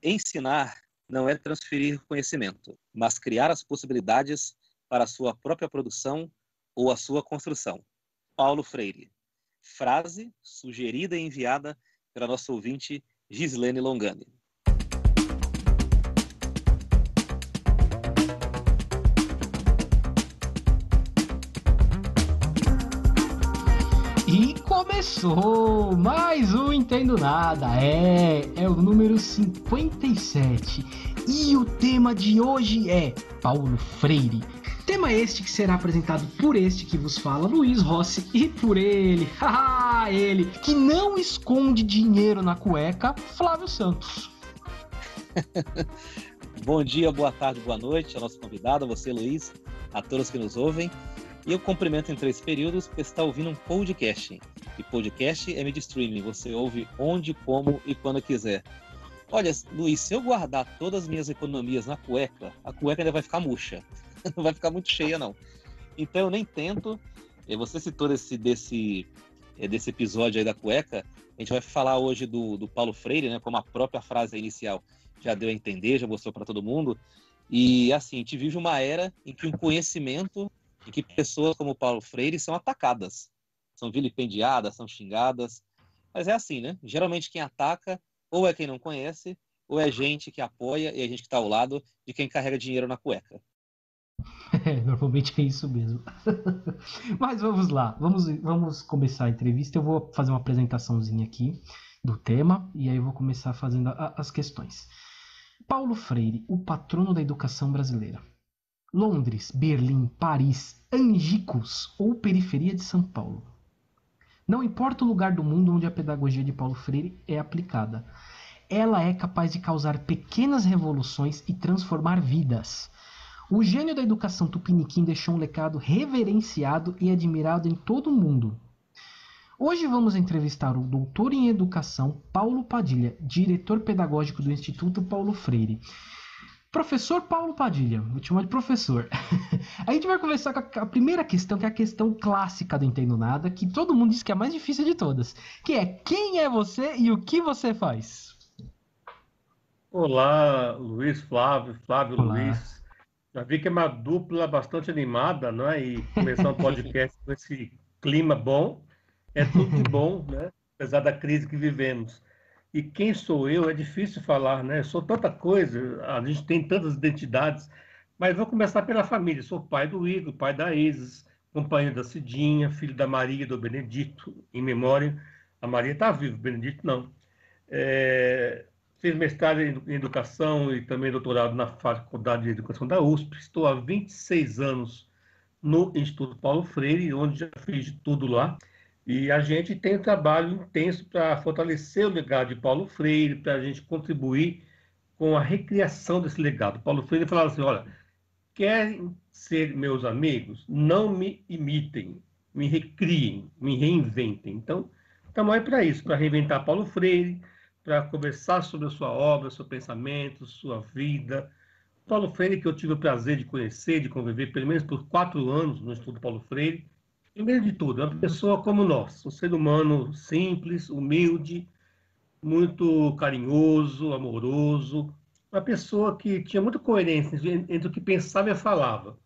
Ensinar não é transferir conhecimento, mas criar as possibilidades para a sua própria produção ou a sua construção. Paulo Freire. Frase sugerida e enviada pela nossa ouvinte Gislene Longani. E começou mais um Entendo Nada, é o número 57. E o tema de hoje é Paulo Freire. Tema este que será apresentado por este que vos fala, Luiz Rossi, e por ele, ele, que não esconde dinheiro na cueca, Flávio Santos. Bom dia, boa tarde, boa noite ao nosso convidado, a você, Luiz, a todos que nos ouvem. E eu cumprimento em 3 períodos porque você está ouvindo um podcast. E podcast é mídia streaming, você ouve onde, como e quando quiser. Olha, Luiz, se eu guardar todas as minhas economias na cueca, a cueca ainda vai ficar murcha. Não vai ficar muito cheia, não. Então eu nem tento. Você citou desse episódio aí da cueca. A gente vai falar hoje do Paulo Freire, né? Como a própria frase inicial já deu a entender, já mostrou para todo mundo. E assim, a gente vive uma era em que o conhecimento, em que pessoas como Paulo Freire são atacadas, são vilipendiadas, são xingadas. Mas é assim, né? Geralmente quem ataca ou é quem não conhece, ou é gente que apoia e é gente que está ao lado de quem carrega dinheiro na cueca. Normalmente é isso mesmo. Mas vamos lá, vamos começar a entrevista. Eu vou fazer uma apresentaçãozinha aqui do tema e aí eu vou começar fazendo as questões. Paulo Freire, o patrono da educação brasileira. Londres, Berlim, Paris, Angicos ou periferia de São Paulo. Não importa o lugar do mundo onde a pedagogia de Paulo Freire é aplicada. Ela é capaz de causar pequenas revoluções e transformar vidas. O gênio da educação tupiniquim deixou um legado reverenciado e admirado em todo o mundo. Hoje vamos entrevistar o doutor em educação Paulo Padilha, diretor pedagógico do Instituto Paulo Freire. Professor Paulo Padilha, vou te chamar de professor. A gente vai começar com a primeira questão, que é a questão clássica do Entendo Nada, que todo mundo diz que é a mais difícil de todas, que é: quem é você e o que você faz? Olá, Luiz, Flávio, Olá. Luiz. Já vi que é uma dupla bastante animada, não é? E começar um podcast com esse clima bom é tudo de bom, né? Apesar da crise que vivemos. E quem sou eu? É difícil falar, né? Eu sou tanta coisa, a gente tem tantas identidades, mas vou começar pela família. Sou pai do Igor, pai da Isis, companheiro da Cidinha, filho da Maria e do Benedito, em memória. A Maria está viva, o Benedito não. Fiz mestrado em Educação e também doutorado na Faculdade de Educação da USP. Estou há 26 anos no Instituto Paulo Freire, onde já fiz de tudo lá. E a gente tem um trabalho intenso para fortalecer o legado de Paulo Freire, para a gente contribuir com a recriação desse legado. Paulo Freire falava assim: olha, querem ser meus amigos? Não me imitem, me recriem, me reinventem. Então, estamos aí para isso, para reinventar Paulo Freire, para conversar sobre a sua obra, seu pensamento, sua vida. Paulo Freire, que eu tive o prazer de conhecer, de conviver pelo menos por 4 anos no Instituto Paulo Freire. Primeiro de tudo, é uma pessoa como nós, um ser humano simples, humilde, muito carinhoso, amoroso, uma pessoa que tinha muita coerência entre o que pensava e falava.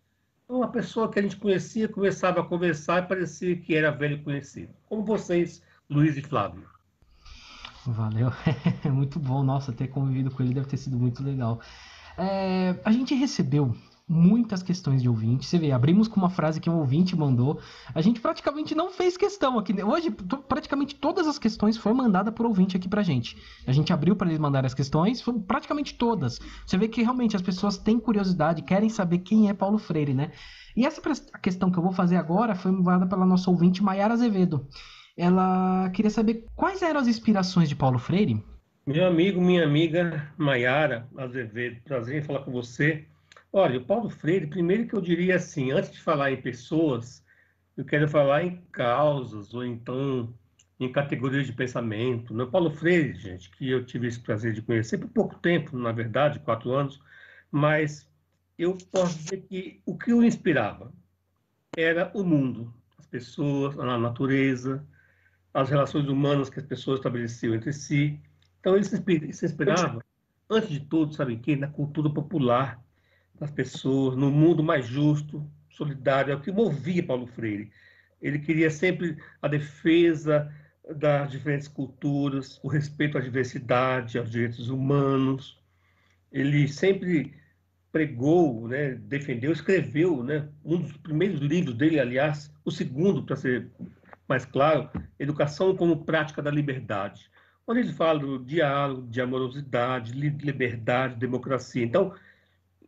Uma pessoa que a gente conhecia, começava a conversar e parecia que era velho conhecido. Como vocês, Luiz e Flávio. Valeu, é muito bom, nossa, ter convivido com ele deve ter sido muito legal. A gente recebeu muitas questões de ouvinte. Você vê, abrimos com uma frase que um ouvinte mandou. A gente praticamente não fez questão aqui. Hoje, praticamente todas as questões foram mandadas por ouvinte aqui pra gente. A gente abriu para eles mandarem as questões, foram praticamente todas. Você vê que realmente as pessoas têm curiosidade, querem saber quem é Paulo Freire, né? E essa questão que eu vou fazer agora foi mandada pela nossa ouvinte Maiara Azevedo. Ela queria saber quais eram as inspirações de Paulo Freire. Meu amigo, minha amiga Maiara Azevedo, prazer em falar com você. Olha, o Paulo Freire, primeiro que eu diria assim, antes de falar em pessoas, eu quero falar em causas, ou então em categorias de pensamento. O Paulo Freire, gente, que eu tive esse prazer de conhecer por pouco tempo, na verdade, 4 anos, mas eu posso dizer que o que o inspirava era o mundo, as pessoas, a natureza, as relações humanas que as pessoas estabeleciam entre si. Então, ele se inspirava antes de tudo, sabe em quê? Na cultura popular das pessoas, no mundo mais justo, solidário, é o que movia Paulo Freire. Ele queria sempre a defesa das diferentes culturas, o respeito à diversidade, aos direitos humanos. Ele sempre pregou, né, defendeu, escreveu, né, um dos primeiros livros dele, aliás, o segundo, para ser mais claro, Educação como Prática da Liberdade, onde ele fala do diálogo, de amorosidade, liberdade, democracia. Então,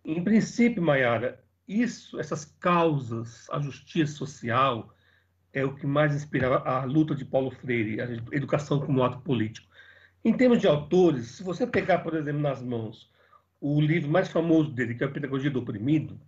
em princípio, Mayara, essas causas, a justiça social, é o que mais inspirava a luta de Paulo Freire, a educação como ato político. Em termos de autores, se você pegar, por exemplo, nas mãos o livro mais famoso dele, que é a Pedagogia do Oprimido,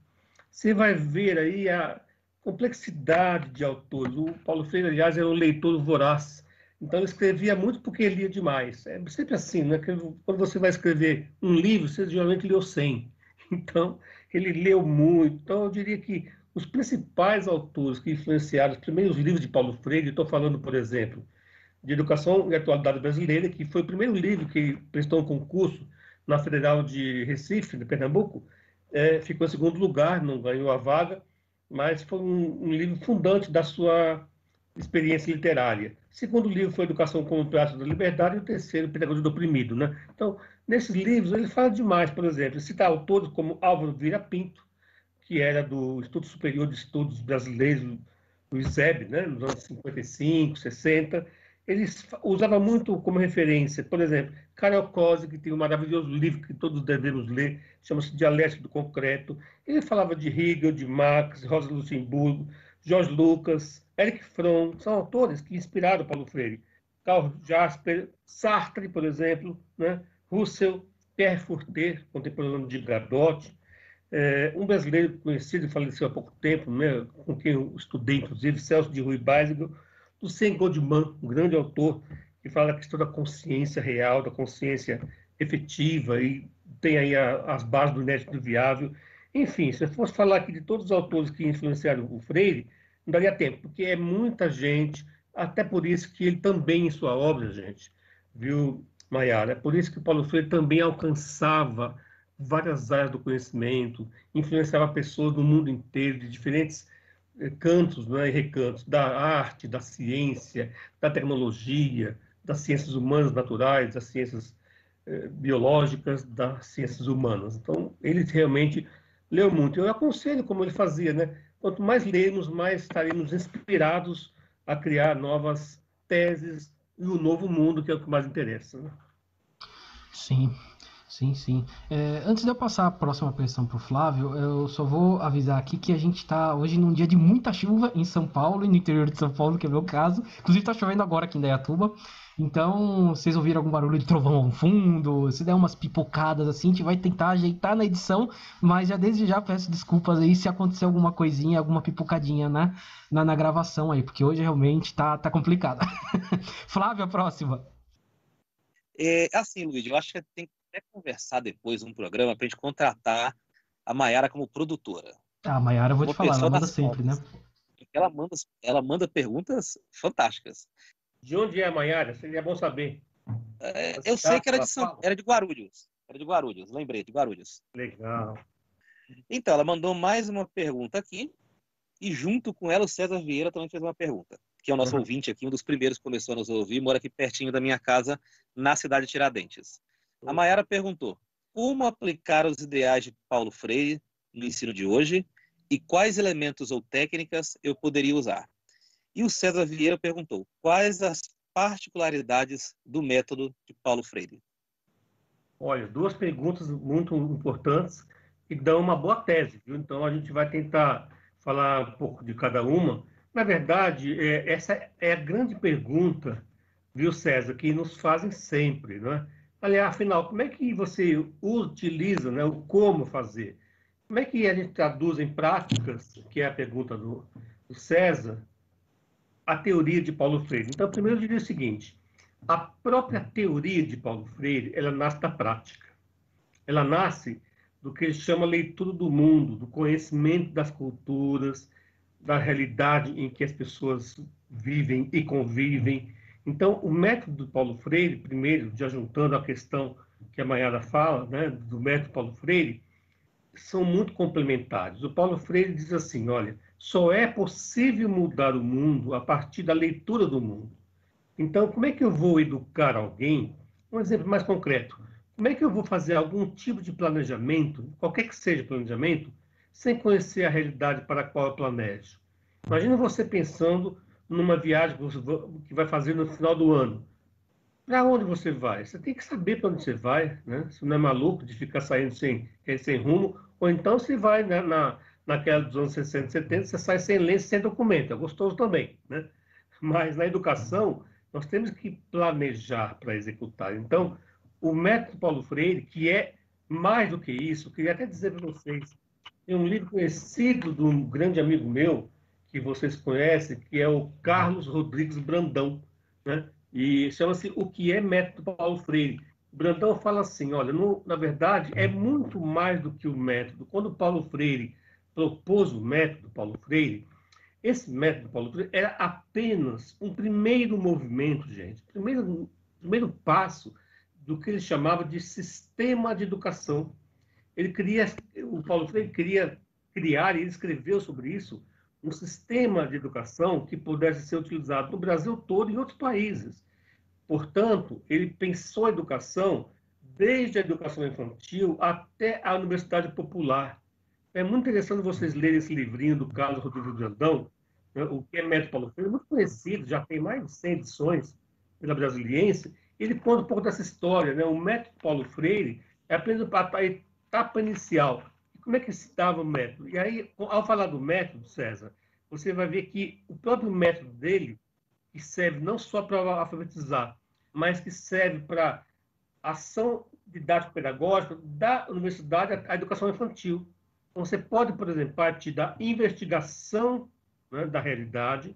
você vai ver aí a complexidade de autores. O Paulo Freire, aliás, era um leitor voraz. Então, ele escrevia muito porque lia demais. É sempre assim, né? Quando você vai escrever um livro, você geralmente leu 100. Então, ele leu muito. Então, eu diria que os principais autores que influenciaram os primeiros livros de Paulo Freire, estou falando, por exemplo, de Educação e Atualidade Brasileira, que foi o primeiro livro que prestou um concurso na Federal de Recife, de Pernambuco, ficou em segundo lugar, não ganhou a vaga, mas foi um livro fundante da sua experiência literária. O segundo livro foi Educação como Prática da Liberdade e o terceiro, Pedagogia do Oprimido. Né? Então, nesses livros, ele fala demais, por exemplo, cita autores como Álvaro Vieira Pinto, que era do Instituto Superior de Estudos Brasileiros, do ISEB, né, nos anos 55, 60, eles usavam muito como referência, por exemplo, Karel Kose, que tem um maravilhoso livro que todos devemos ler, chama-se Dialética do Concreto. Ele falava de Hegel, de Marx, Rosa Luxemburgo, Jorge Lucas, Eric Fromm, são autores que inspiraram Paulo Freire. Karl Jasper, Sartre, por exemplo, né? Russell, Pierre Furter, contemporâneo de Gadot, um brasileiro conhecido e faleceu há pouco tempo, né, com quem eu estudei, inclusive, Celso de Rui Beisel, Lucien Goldman, um grande autor, que fala da questão da consciência real, da consciência efetiva, e tem aí as bases do inédito viável. Enfim, se eu fosse falar aqui de todos os autores que influenciaram o Freire, não daria tempo, porque é muita gente, até por isso que ele também, em sua obra, gente, viu, Maiara? É por isso que o Paulo Freire também alcançava várias áreas do conhecimento, influenciava pessoas do mundo inteiro, de diferentes cantos, né, e recantos, da arte, da ciência, da tecnologia, das ciências humanas naturais, das ciências biológicas, das ciências humanas. Então, ele realmente leu muito. Eu aconselho como ele fazia, né? Quanto mais lermos, mais estaremos inspirados a criar novas teses e o novo mundo, que é o que mais interessa. Né? Sim, sim, sim. Antes de eu passar a próxima questão para o Flávio, eu só vou avisar aqui que a gente está hoje num dia de muita chuva em São Paulo e no interior de São Paulo, que é o meu caso. Inclusive está chovendo agora aqui em Indaiatuba. Então, se vocês ouviram algum barulho de trovão ao fundo, se der umas pipocadas assim, a gente vai tentar ajeitar na edição, mas já desde já peço desculpas aí se acontecer alguma coisinha, alguma pipocadinha na gravação aí, porque hoje realmente tá complicado. Flávio, a próxima. Assim, Luiz, eu acho que tem que até conversar depois um programa para a gente contratar a Mayara como produtora. A Mayara, eu vou te Uma falar, ela pessoa manda das sempre, né? pautas. Ela manda perguntas fantásticas. De onde é a Maiara? Seria bom saber. Eu sei que Ela fala? era de Guarulhos. Era de Guarulhos, lembrei, de Guarulhos. Legal. Então, ela mandou mais uma pergunta aqui, e junto com ela o César Vieira também fez uma pergunta, que é o nosso Uhum. ouvinte aqui, um dos primeiros que começou a nos ouvir, mora aqui pertinho da minha casa, na cidade de Tiradentes. A Mayara perguntou: como aplicar os ideais de Paulo Freire no ensino de hoje e quais elementos ou técnicas eu poderia usar? E o César Vieira perguntou: quais as particularidades do método de Paulo Freire? Olha, duas perguntas muito importantes que dão uma boa tese, viu? Então a gente vai tentar falar um pouco de cada uma. Na verdade, essa é a grande pergunta, viu, César, que nos fazem sempre, não é? Aliás, afinal, como é que você utiliza, né, o como fazer? Como é que a gente traduz em práticas, que é a pergunta do César, a teoria de Paulo Freire? Então, primeiro eu diria o seguinte: a própria teoria de Paulo Freire, ela nasce da prática. Ela nasce do que ele chama leitura do mundo, do conhecimento das culturas, da realidade em que as pessoas vivem e convivem. Então, o método do Paulo Freire, primeiro, já juntando a questão que a Mayara fala, né, do método Paulo Freire, são muito complementares. O Paulo Freire diz assim, olha, só é possível mudar o mundo a partir da leitura do mundo. Então, como é que eu vou educar alguém? Um exemplo mais concreto. Como é que eu vou fazer algum tipo de planejamento, qualquer que seja o planejamento, sem conhecer a realidade para a qual eu planejo? Imagina você pensando numa viagem que vai fazer no final do ano. Para onde você vai? Você tem que saber para onde você vai, né? Você não é maluco de ficar saindo sem rumo, ou então você vai, né, naquela dos anos 60, 70, você sai sem lenço, sem documento. É gostoso também, né? Mas na educação, nós temos que planejar para executar. Então, o método Paulo Freire, que é mais do que isso, eu queria até dizer para vocês, tem um livro conhecido de um grande amigo meu, que vocês conhecem, que é o Carlos Rodrigues Brandão, né? E chama-se O que é Método Paulo Freire. O Brandão fala assim, olha, na verdade, é muito mais do que o método. Quando Paulo Freire propôs o método Paulo Freire, esse método Paulo Freire era apenas um primeiro movimento, gente, primeiro passo do que ele chamava de sistema de educação. O Paulo Freire queria criar, e ele escreveu sobre isso, um sistema de educação que pudesse ser utilizado no Brasil todo e em outros países. Portanto, ele pensou a educação desde a educação infantil até a universidade popular. É muito interessante vocês lerem esse livrinho do Carlos Rodrigues Brandão, né, o que é Método Paulo Freire, muito conhecido, já tem mais de 100 edições pela Brasiliense. Ele conta um pouco dessa história, né? O Método Paulo Freire é apenas a etapa inicial. E como é que se dava o método? E aí, ao falar do método, César, você vai ver que o próprio método dele, que serve não só para alfabetizar, mas que serve para ação didático-pedagógica da universidade à educação infantil. Então, você pode, por exemplo, partir da investigação, né, da realidade,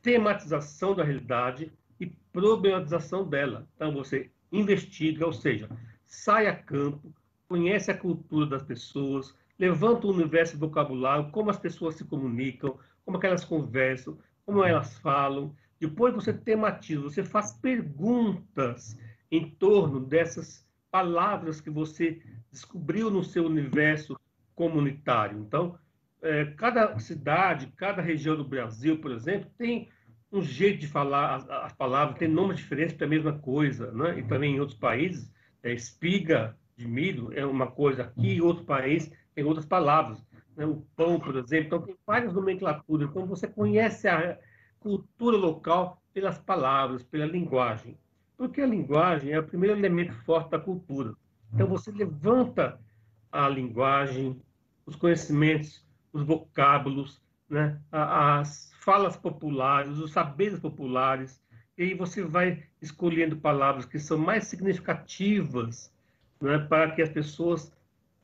tematização da realidade e problematização dela. Então, você investiga, ou seja, sai a campo, conhece a cultura das pessoas, levanta o universo do vocabulário, como as pessoas se comunicam, como é que elas conversam, como elas falam. Depois você tematiza, você faz perguntas em torno dessas palavras que você descobriu no seu universo comunitário. Então, cada cidade, cada região do Brasil, por exemplo, tem um jeito de falar as palavras, tem nomes diferentes para a mesma coisa, né? E também em outros países, espiga de milho é uma coisa aqui, em outro país tem outras palavras, né? O pão, por exemplo, então tem várias nomenclaturas. Então você conhece a cultura local pelas palavras, pela linguagem, porque a linguagem é o primeiro elemento forte da cultura. Então você levanta a linguagem, os conhecimentos, os vocábulos, né? As falas populares, os saberes populares, e aí você vai escolhendo palavras que são mais significativas, né? Para que as pessoas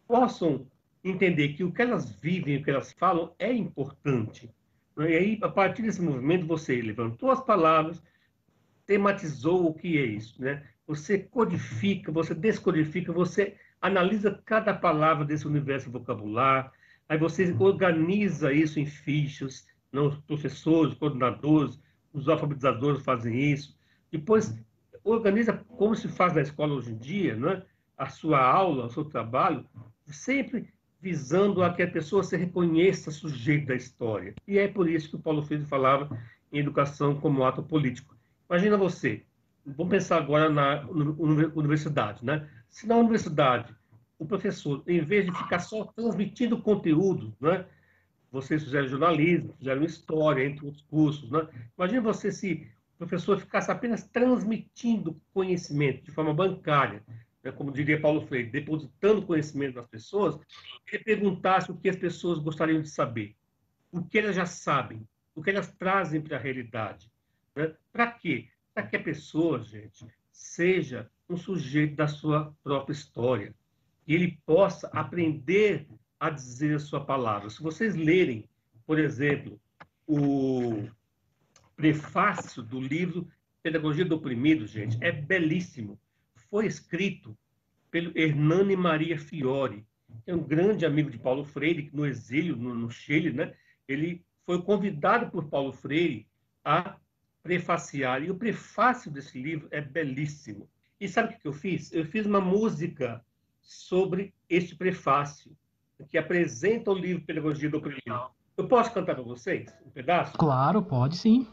possam entender que o que elas vivem, o que elas falam é importante. Né? E aí, a partir desse movimento, você levantou as palavras, tematizou o que é isso, né? Você codifica, você descodifica, você analisa cada palavra desse universo vocabular, aí você organiza isso em fichas, não, os professores, os coordenadores, os alfabetizadores fazem isso. Depois, organiza como se faz na escola hoje em dia, né? A sua aula, o seu trabalho, sempre visando a que a pessoa se reconheça sujeito da história. E é por isso que o Paulo Freire falava em educação como ato político. Imagina você, vamos pensar agora na universidade, né? Se na universidade o professor, em vez de ficar só transmitindo conteúdo, né? Vocês fizeram jornalismo, fizeram história, entre outros cursos, né? Imagina você se o professor ficasse apenas transmitindo conhecimento de forma bancária, né? Como diria Paulo Freire, depositando conhecimento nas pessoas, e perguntasse o que as pessoas gostariam de saber, o que elas já sabem, o que elas trazem para a realidade. Né? Para quê? Para que a pessoa, gente, seja um sujeito da sua própria história. E ele possa aprender a dizer a sua palavra. Se vocês lerem, por exemplo, o prefácio do livro Pedagogia do Oprimido, gente, é belíssimo. Foi escrito pelo Hernani Maria Fiore, que é um grande amigo de Paulo Freire, no exílio, no Chile, né? Ele foi convidado por Paulo Freire a prefaciar, e o prefácio desse livro é belíssimo. E sabe o que eu fiz? Eu fiz uma música sobre este prefácio, que apresenta o livro Pedagogia do Oprimido. Eu posso cantar para vocês um pedaço? Claro, pode sim.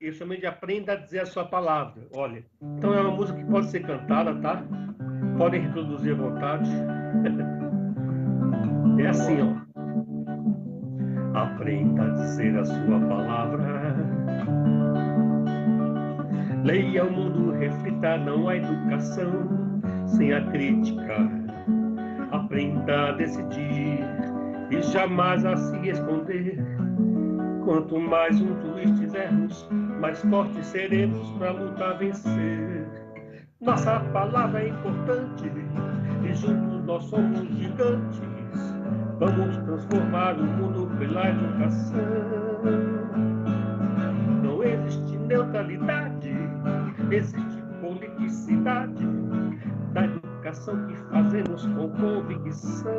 Eu chamei de Aprenda a Dizer a Sua Palavra. Olha, então é uma música que pode ser cantada, tá? Podem reproduzir à vontade. É assim, ó. Aprenda a dizer a sua palavra. Leia o mundo, reflita, não há educação sem a crítica. Aprenda a decidir e jamais a se esconder. Quanto mais juntos estivermos, mais fortes seremos para lutar vencer. Nossa palavra é importante e juntos nós somos gigantes. Vamos transformar o mundo pela educação. Não existe neutralidade, existe politicidade da educação que fazemos com convicção.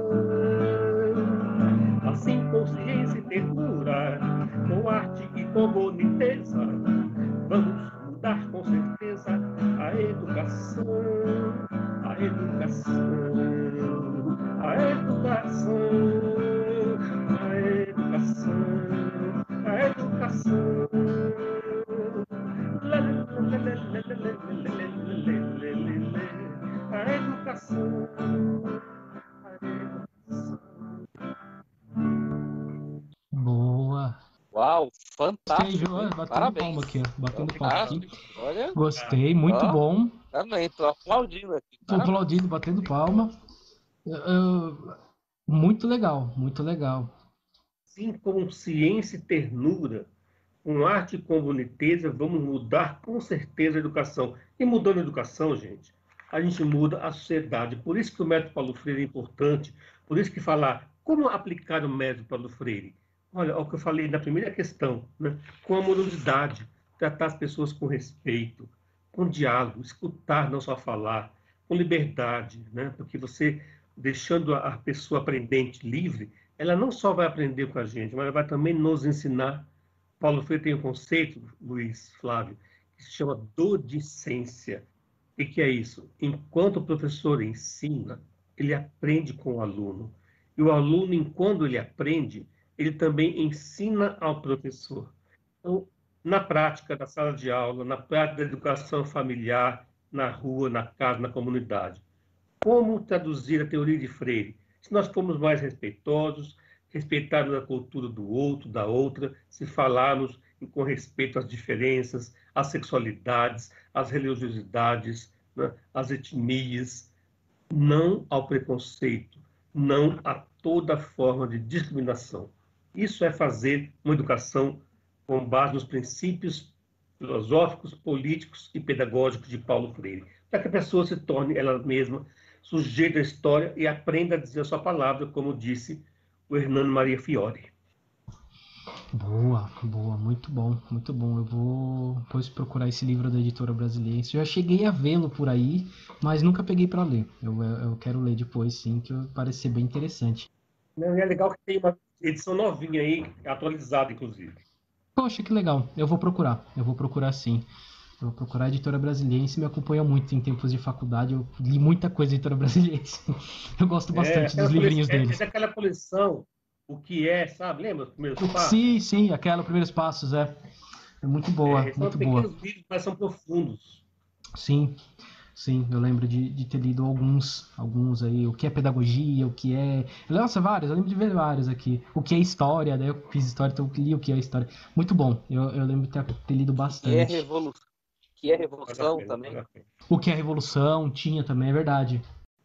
Assim, consciência e ternura, com arte e com boniteza, vamos mudar com certeza a educação, a educação, a educação, a educação, a educação. A educação, a educação. Boa. Uau, Gostei, fantástico, João. hein? Batendo Parabéns. palma aqui, ó. Batendo palma aqui. Fantástico. Olha, Gostei, muito ó. bom. Também, tô aplaudindo aqui. Tô Parabéns. aplaudindo, batendo palma. Muito legal, muito legal. Sim, com ciência e ternura, com arte e com boniteza, vamos mudar com certeza a educação. E mudando a educação, gente, a gente muda a sociedade. Por isso que o método Paulo Freire é importante. Por isso que falar como aplicar o método Paulo Freire. Olha, o que eu falei na primeira questão, né? Com amorosidade, tratar as pessoas com respeito, com diálogo, escutar, não só falar, com liberdade, né? Porque você, deixando a pessoa aprendente livre, ela não só vai aprender com a gente, mas ela vai também nos ensinar. Paulo Freire tem um conceito, Luiz Flávio, que se chama dodicência. O que é isso? Enquanto o professor ensina, ele aprende com o aluno. E o aluno, enquanto ele aprende, ele também ensina ao professor. Então, na prática da sala de aula, na prática da educação familiar, na rua, na casa, na comunidade. Como traduzir a teoria de Freire? Se nós formos mais respeitosos, respeitarmos a cultura do outro, da outra, se falarmos com respeito às diferenças, às sexualidades, às religiosidades, né, às etnias, não ao preconceito, não a toda forma de discriminação. Isso é fazer uma educação com base nos princípios filosóficos, políticos e pedagógicos de Paulo Freire, para que a pessoa se torne ela mesma sujeita à história e aprenda a dizer a sua palavra, como disse o Hernando Maria Fiore. Boa, boa, muito bom, muito bom. Eu vou depois procurar esse livro da Editora Brasiliense. Eu já cheguei a vê-lo por aí, mas nunca peguei para ler. Eu quero ler depois, sim, que parece ser bem interessante. É legal que tem uma edição novinha aí, atualizada, inclusive. Poxa, que legal. Eu vou procurar sim. Eu vou procurar a Editora Brasiliense, me acompanha muito em tempos de faculdade. Eu li muita coisa da Editora Brasiliense. Eu gosto bastante dos livrinhos deles. É daquela coleção, o que é, sabe? Lembra os primeiros passos? Sim, aquela Primeiros Passos, é. É muito boa, São muito boa. pequenos livros, mas são profundos. Sim, eu lembro de ter lido alguns aí. O que é pedagogia, o que é... Nossa, vários, eu lembro de ver vários aqui. O que é história, né? Eu fiz história, então eu li o que é história. Muito bom, eu lembro de ter lido bastante. Que é revolução também. O que é revolução, tinha também, é verdade.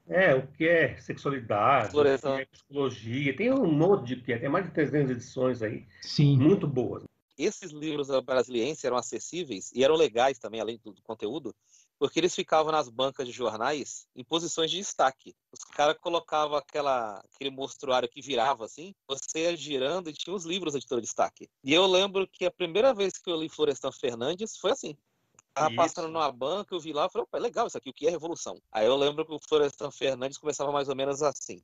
O que é sexualidade, Exploração. o que é psicologia. Tem um monte de que é. Tem mais de 300 edições aí. Sim. Muito boas. Esses livros brasileiros eram acessíveis e eram legais também, além do conteúdo, porque eles ficavam nas bancas de jornais em posições de destaque. Os caras colocavam aquele mostruário que virava assim, você ia girando e tinha os livros da editora de destaque. E eu lembro que a primeira vez que eu li Florestan Fernandes foi assim. Tava passando numa banca, eu vi lá e falei, opa, é legal isso aqui, o que é revolução? Aí eu lembro que o Florestan Fernandes começava mais ou menos assim.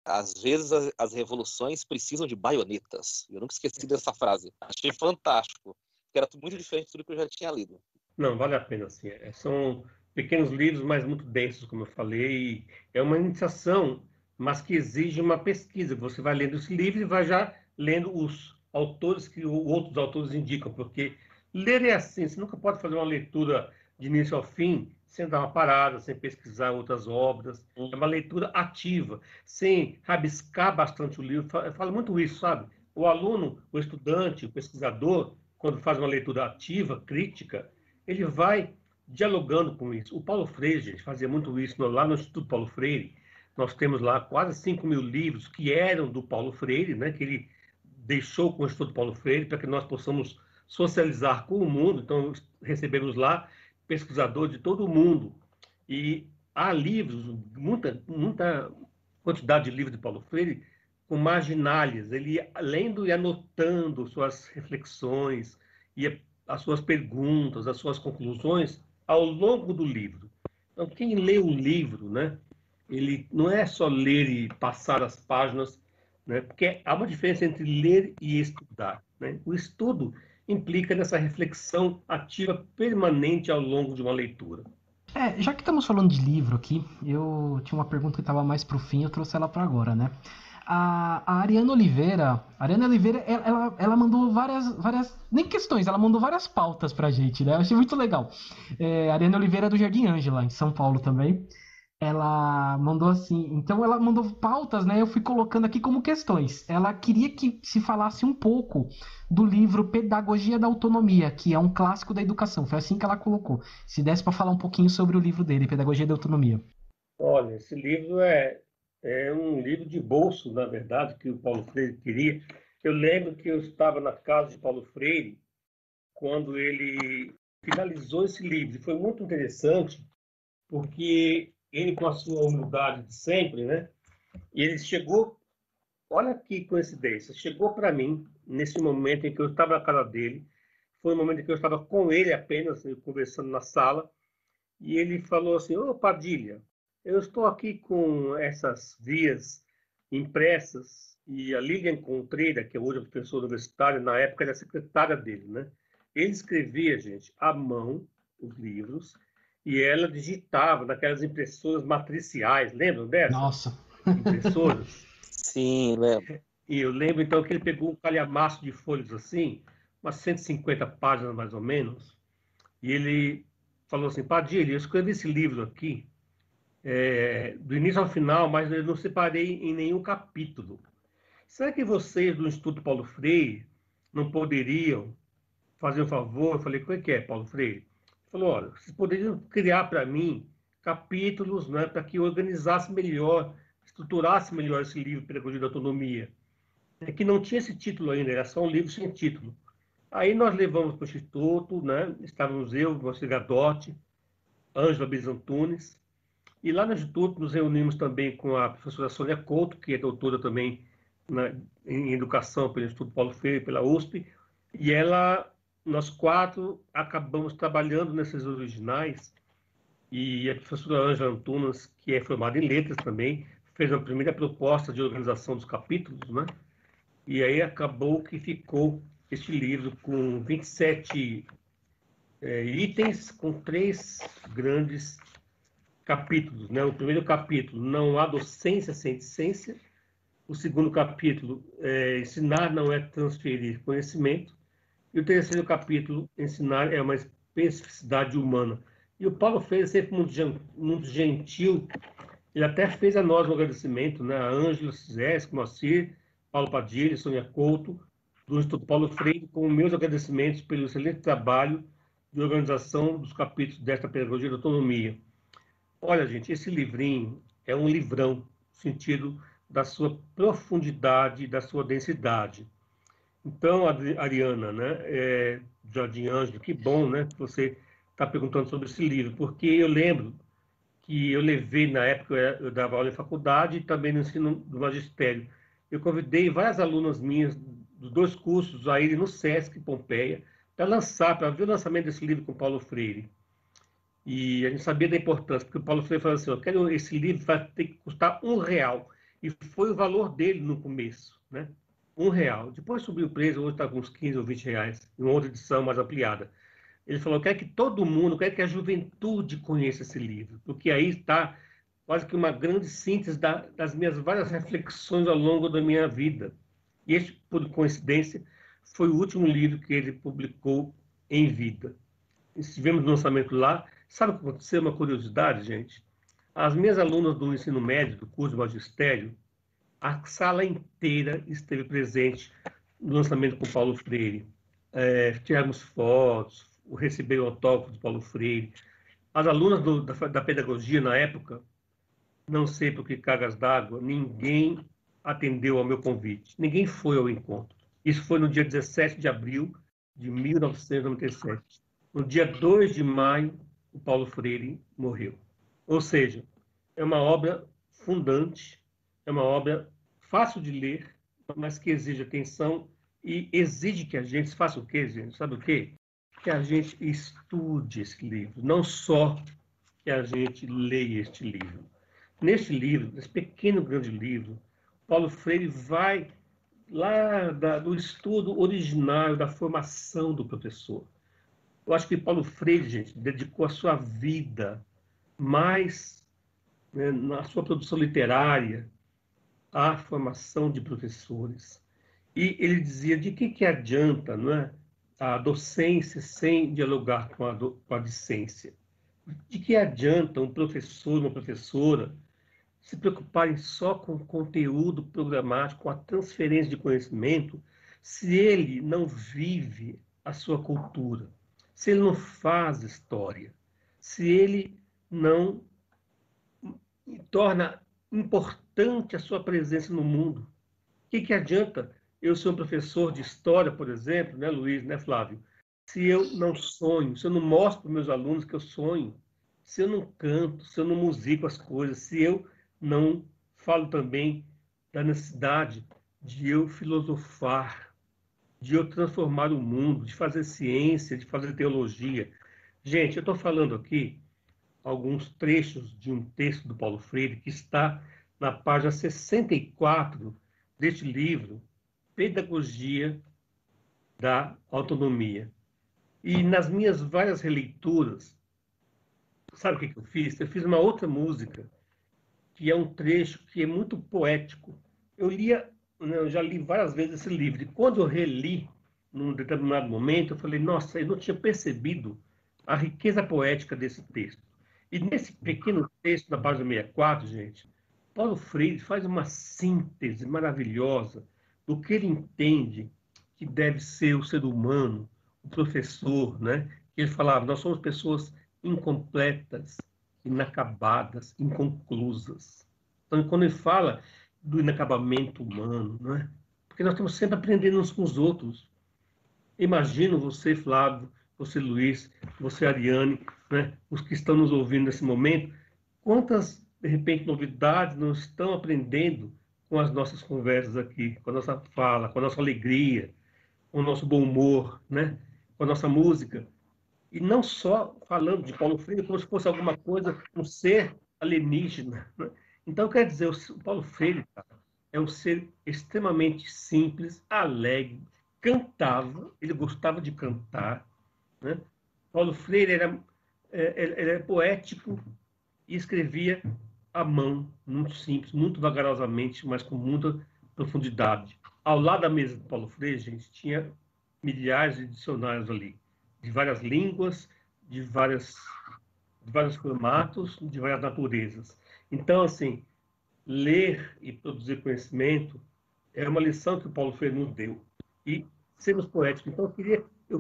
Às vezes as revoluções precisam de baionetas. Eu nunca esqueci dessa frase. Achei fantástico. Porque era muito diferente de tudo que eu já tinha lido. Não, vale a pena, assim. São pequenos livros, mas muito densos, como eu falei. É uma iniciação, mas que exige uma pesquisa. Você vai lendo esse livro e vai já lendo os autores que outros autores indicam, porque ler é assim, você nunca pode fazer uma leitura de início ao fim sem dar uma parada, sem pesquisar outras obras. É uma leitura ativa, sem rabiscar bastante o livro. Eu falo muito isso, sabe? O aluno, o estudante, o pesquisador, quando faz uma leitura ativa, crítica, ele vai dialogando com isso. O Paulo Freire, gente, fazia muito isso lá no Instituto Paulo Freire. Nós temos lá quase 5.000 livros que eram do Paulo Freire, né, que ele deixou com o Instituto Paulo Freire para que nós possamos socializar com o mundo. Então, recebemos lá pesquisadores de todo o mundo. E há livros, muita quantidade de livros de Paulo Freire com marginálias. Ele ia lendo e anotando suas reflexões, e as suas perguntas, as suas conclusões ao longo do livro. Então, quem lê o livro, né, ele não é só ler e passar as páginas, né, porque há uma diferença entre ler e estudar, né? O estudo implica nessa reflexão ativa permanente ao longo de uma leitura. Já que estamos falando de livro aqui, eu tinha uma pergunta que estava mais pro fim, eu trouxe ela para agora, né? A Ariana Oliveira, ela mandou várias, nem questões, ela mandou várias pautas pra gente, né? Eu achei muito legal. A Ariana Oliveira é do Jardim Ângela, em São Paulo também. Ela mandou assim, então ela mandou pautas, né? Eu fui colocando aqui como questões. Ela queria que se falasse um pouco do livro Pedagogia da Autonomia, que é um clássico da educação. Foi assim que ela colocou. Se desse para falar um pouquinho sobre o livro dele, Pedagogia da Autonomia. Olha, esse livro é um livro de bolso, na verdade, que o Paulo Freire queria. Eu lembro que eu estava na casa de Paulo Freire quando ele finalizou esse livro. E foi muito interessante, porque ele, com a sua humildade de sempre, né? E ele chegou, olha que coincidência, chegou para mim nesse momento em que eu estava na casa dele. Foi um momento em que eu estava com ele apenas, conversando na sala, e ele falou assim: Ô Padilha, eu estou aqui com essas vias impressas, e a Lilian Contreira, que hoje é professora universitária, na época era secretária dele, né? Ele escrevia, gente, à mão os livros, e ela digitava naquelas impressoras matriciais, lembram dessas Nossa. impressoras? Sim, lembro. E eu lembro então que ele pegou um calhamaço de folhas assim, umas 150 páginas mais ou menos, e ele falou assim: Padilha, eu escrevi esse livro aqui, do início ao final, mas eu não separei em nenhum capítulo. Será que vocês do Instituto Paulo Freire não poderiam fazer um favor? Eu falei: como é que é, Paulo Freire? Ele falou: olha, vocês poderiam criar para mim capítulos, né, para que eu organizasse melhor, estruturasse melhor esse livro, Pedagogia da Autonomia. É que não tinha esse título ainda, era só um livro sem título. Aí nós levamos para o Instituto, né? Estávamos eu, você Gadotti, Ângela Bizantunes, e lá no Instituto nos reunimos também com a professora Sônia Couto, que é doutora também em Educação pelo Instituto Paulo Freire, pela USP, e nós quatro acabamos trabalhando nesses originais, e a professora Ângela Antunes, que é formada em letras também, fez a primeira proposta de organização dos capítulos, né? E aí acabou que ficou este livro com 27 itens, com 3 grandes capítulos, né? O primeiro capítulo, Não há docência sem discência. O segundo capítulo, Ensinar não é transferir conhecimento. E o terceiro capítulo, Ensinar é uma especificidade humana. E o Paulo Freire sempre muito gentil. Ele até fez a nós um agradecimento, né? A Ângela Cizesco, Moacir, Paulo Padilha, Sônia Couto, do Instituto Paulo Freire, com meus agradecimentos pelo excelente trabalho de organização dos capítulos desta Pedagogia da Autonomia. Olha, gente, esse livrinho é um livrão, no sentido da sua profundidade, da sua densidade. Então, Ariana, né, Jardim Ângelo, que bom, né, que você está perguntando sobre esse livro, porque eu lembro que eu levei, na época eu dava aula em faculdade e também no ensino do magistério. Eu convidei várias alunas minhas dos 2 cursos a irem no Sesc Pompeia para ver o lançamento desse livro com Paulo Freire. E a gente sabia da importância, porque o Paulo Freire falou assim: eu quero esse livro, vai ter que custar R$ 1. E foi o valor dele no começo, né? R$ 1. Depois subiu o preço, hoje está com uns 15 ou 20 reais, em uma outra edição mais ampliada. Ele falou: eu quero que todo mundo, eu quero que a juventude conheça esse livro, porque aí está quase que uma grande síntese das minhas várias reflexões ao longo da minha vida. E este, por coincidência, foi o último livro que ele publicou em vida. Estivemos no lançamento lá. Sabe o que aconteceu? Uma curiosidade, gente. As minhas alunas do ensino médio, do curso de magistério, a sala inteira esteve presente no lançamento com Paulo Freire. Tiramos fotos, recebi o autógrafo de Paulo Freire. As alunas da pedagogia, na época, não sei por que cargas d'água, ninguém atendeu ao meu convite. Ninguém foi ao encontro. Isso foi no dia 17 de abril de 1997. No dia 2 de maio, o Paulo Freire morreu. Ou seja, é uma obra fundante, é uma obra fácil de ler, mas que exige atenção e exige que a gente faça o quê, gente? Sabe o quê? Que a gente estude esse livro, não só que a gente leia este livro. Neste livro, nesse pequeno grande livro, Paulo Freire vai lá do estudo original, da formação do professor. Eu acho que Paulo Freire, gente, dedicou a sua vida mais, né, na sua produção literária à formação de professores. E ele dizia: de que adianta, não é, a docência sem dialogar com a discência? De que adianta um professor, uma professora, se preocuparem só com o conteúdo programático, com a transferência de conhecimento, se ele não vive a sua cultura, se ele não faz história, se ele não torna importante a sua presença no mundo? O que adianta eu ser um professor de história, por exemplo, né, Luiz, né, Flávio, se eu não sonho, se eu não mostro para os meus alunos que eu sonho, se eu não canto, se eu não musico as coisas, se eu não falo também da necessidade de eu filosofar, de eu transformar o mundo, de fazer ciência, de fazer teologia. Gente, eu estou falando aqui alguns trechos de um texto do Paulo Freire que está na página 64 deste livro, Pedagogia da Autonomia. E nas minhas várias releituras, sabe o que eu fiz? Eu fiz uma outra música, que é um trecho que é muito poético. Eu já li várias vezes esse livro, e quando eu reli, num determinado momento, eu falei: nossa, eu não tinha percebido a riqueza poética desse texto. E nesse pequeno texto, na página 64, gente, Paulo Freire faz uma síntese maravilhosa do que ele entende que deve ser o ser humano, o professor, né? Ele falava: nós somos pessoas incompletas, inacabadas, inconclusas. Então, quando ele fala do inacabamento humano, né? Porque nós estamos sempre aprendendo uns com os outros. Imagino você, Flávio, você, Luiz, você, Ariane, né? Os que estão nos ouvindo nesse momento, quantas, de repente, novidades nós estão aprendendo com as nossas conversas aqui, com a nossa fala, com a nossa alegria, com o nosso bom humor, né? Com a nossa música. E não só falando de Paulo Freire como se fosse alguma coisa, um ser alienígena, né? Então, quer dizer, o Paulo Freire, cara, é um ser extremamente simples, alegre, cantava, ele gostava de cantar, né? Paulo Freire era poético e escrevia à mão, muito simples, muito vagarosamente, mas com muita profundidade. Ao lado da mesa do Paulo Freire, gente, tinha milhares de dicionários ali, de várias línguas, de vários formatos, de várias naturezas. Então, assim, ler e produzir conhecimento é uma lição que o Paulo Freire nos deu. E sermos poéticos. Então,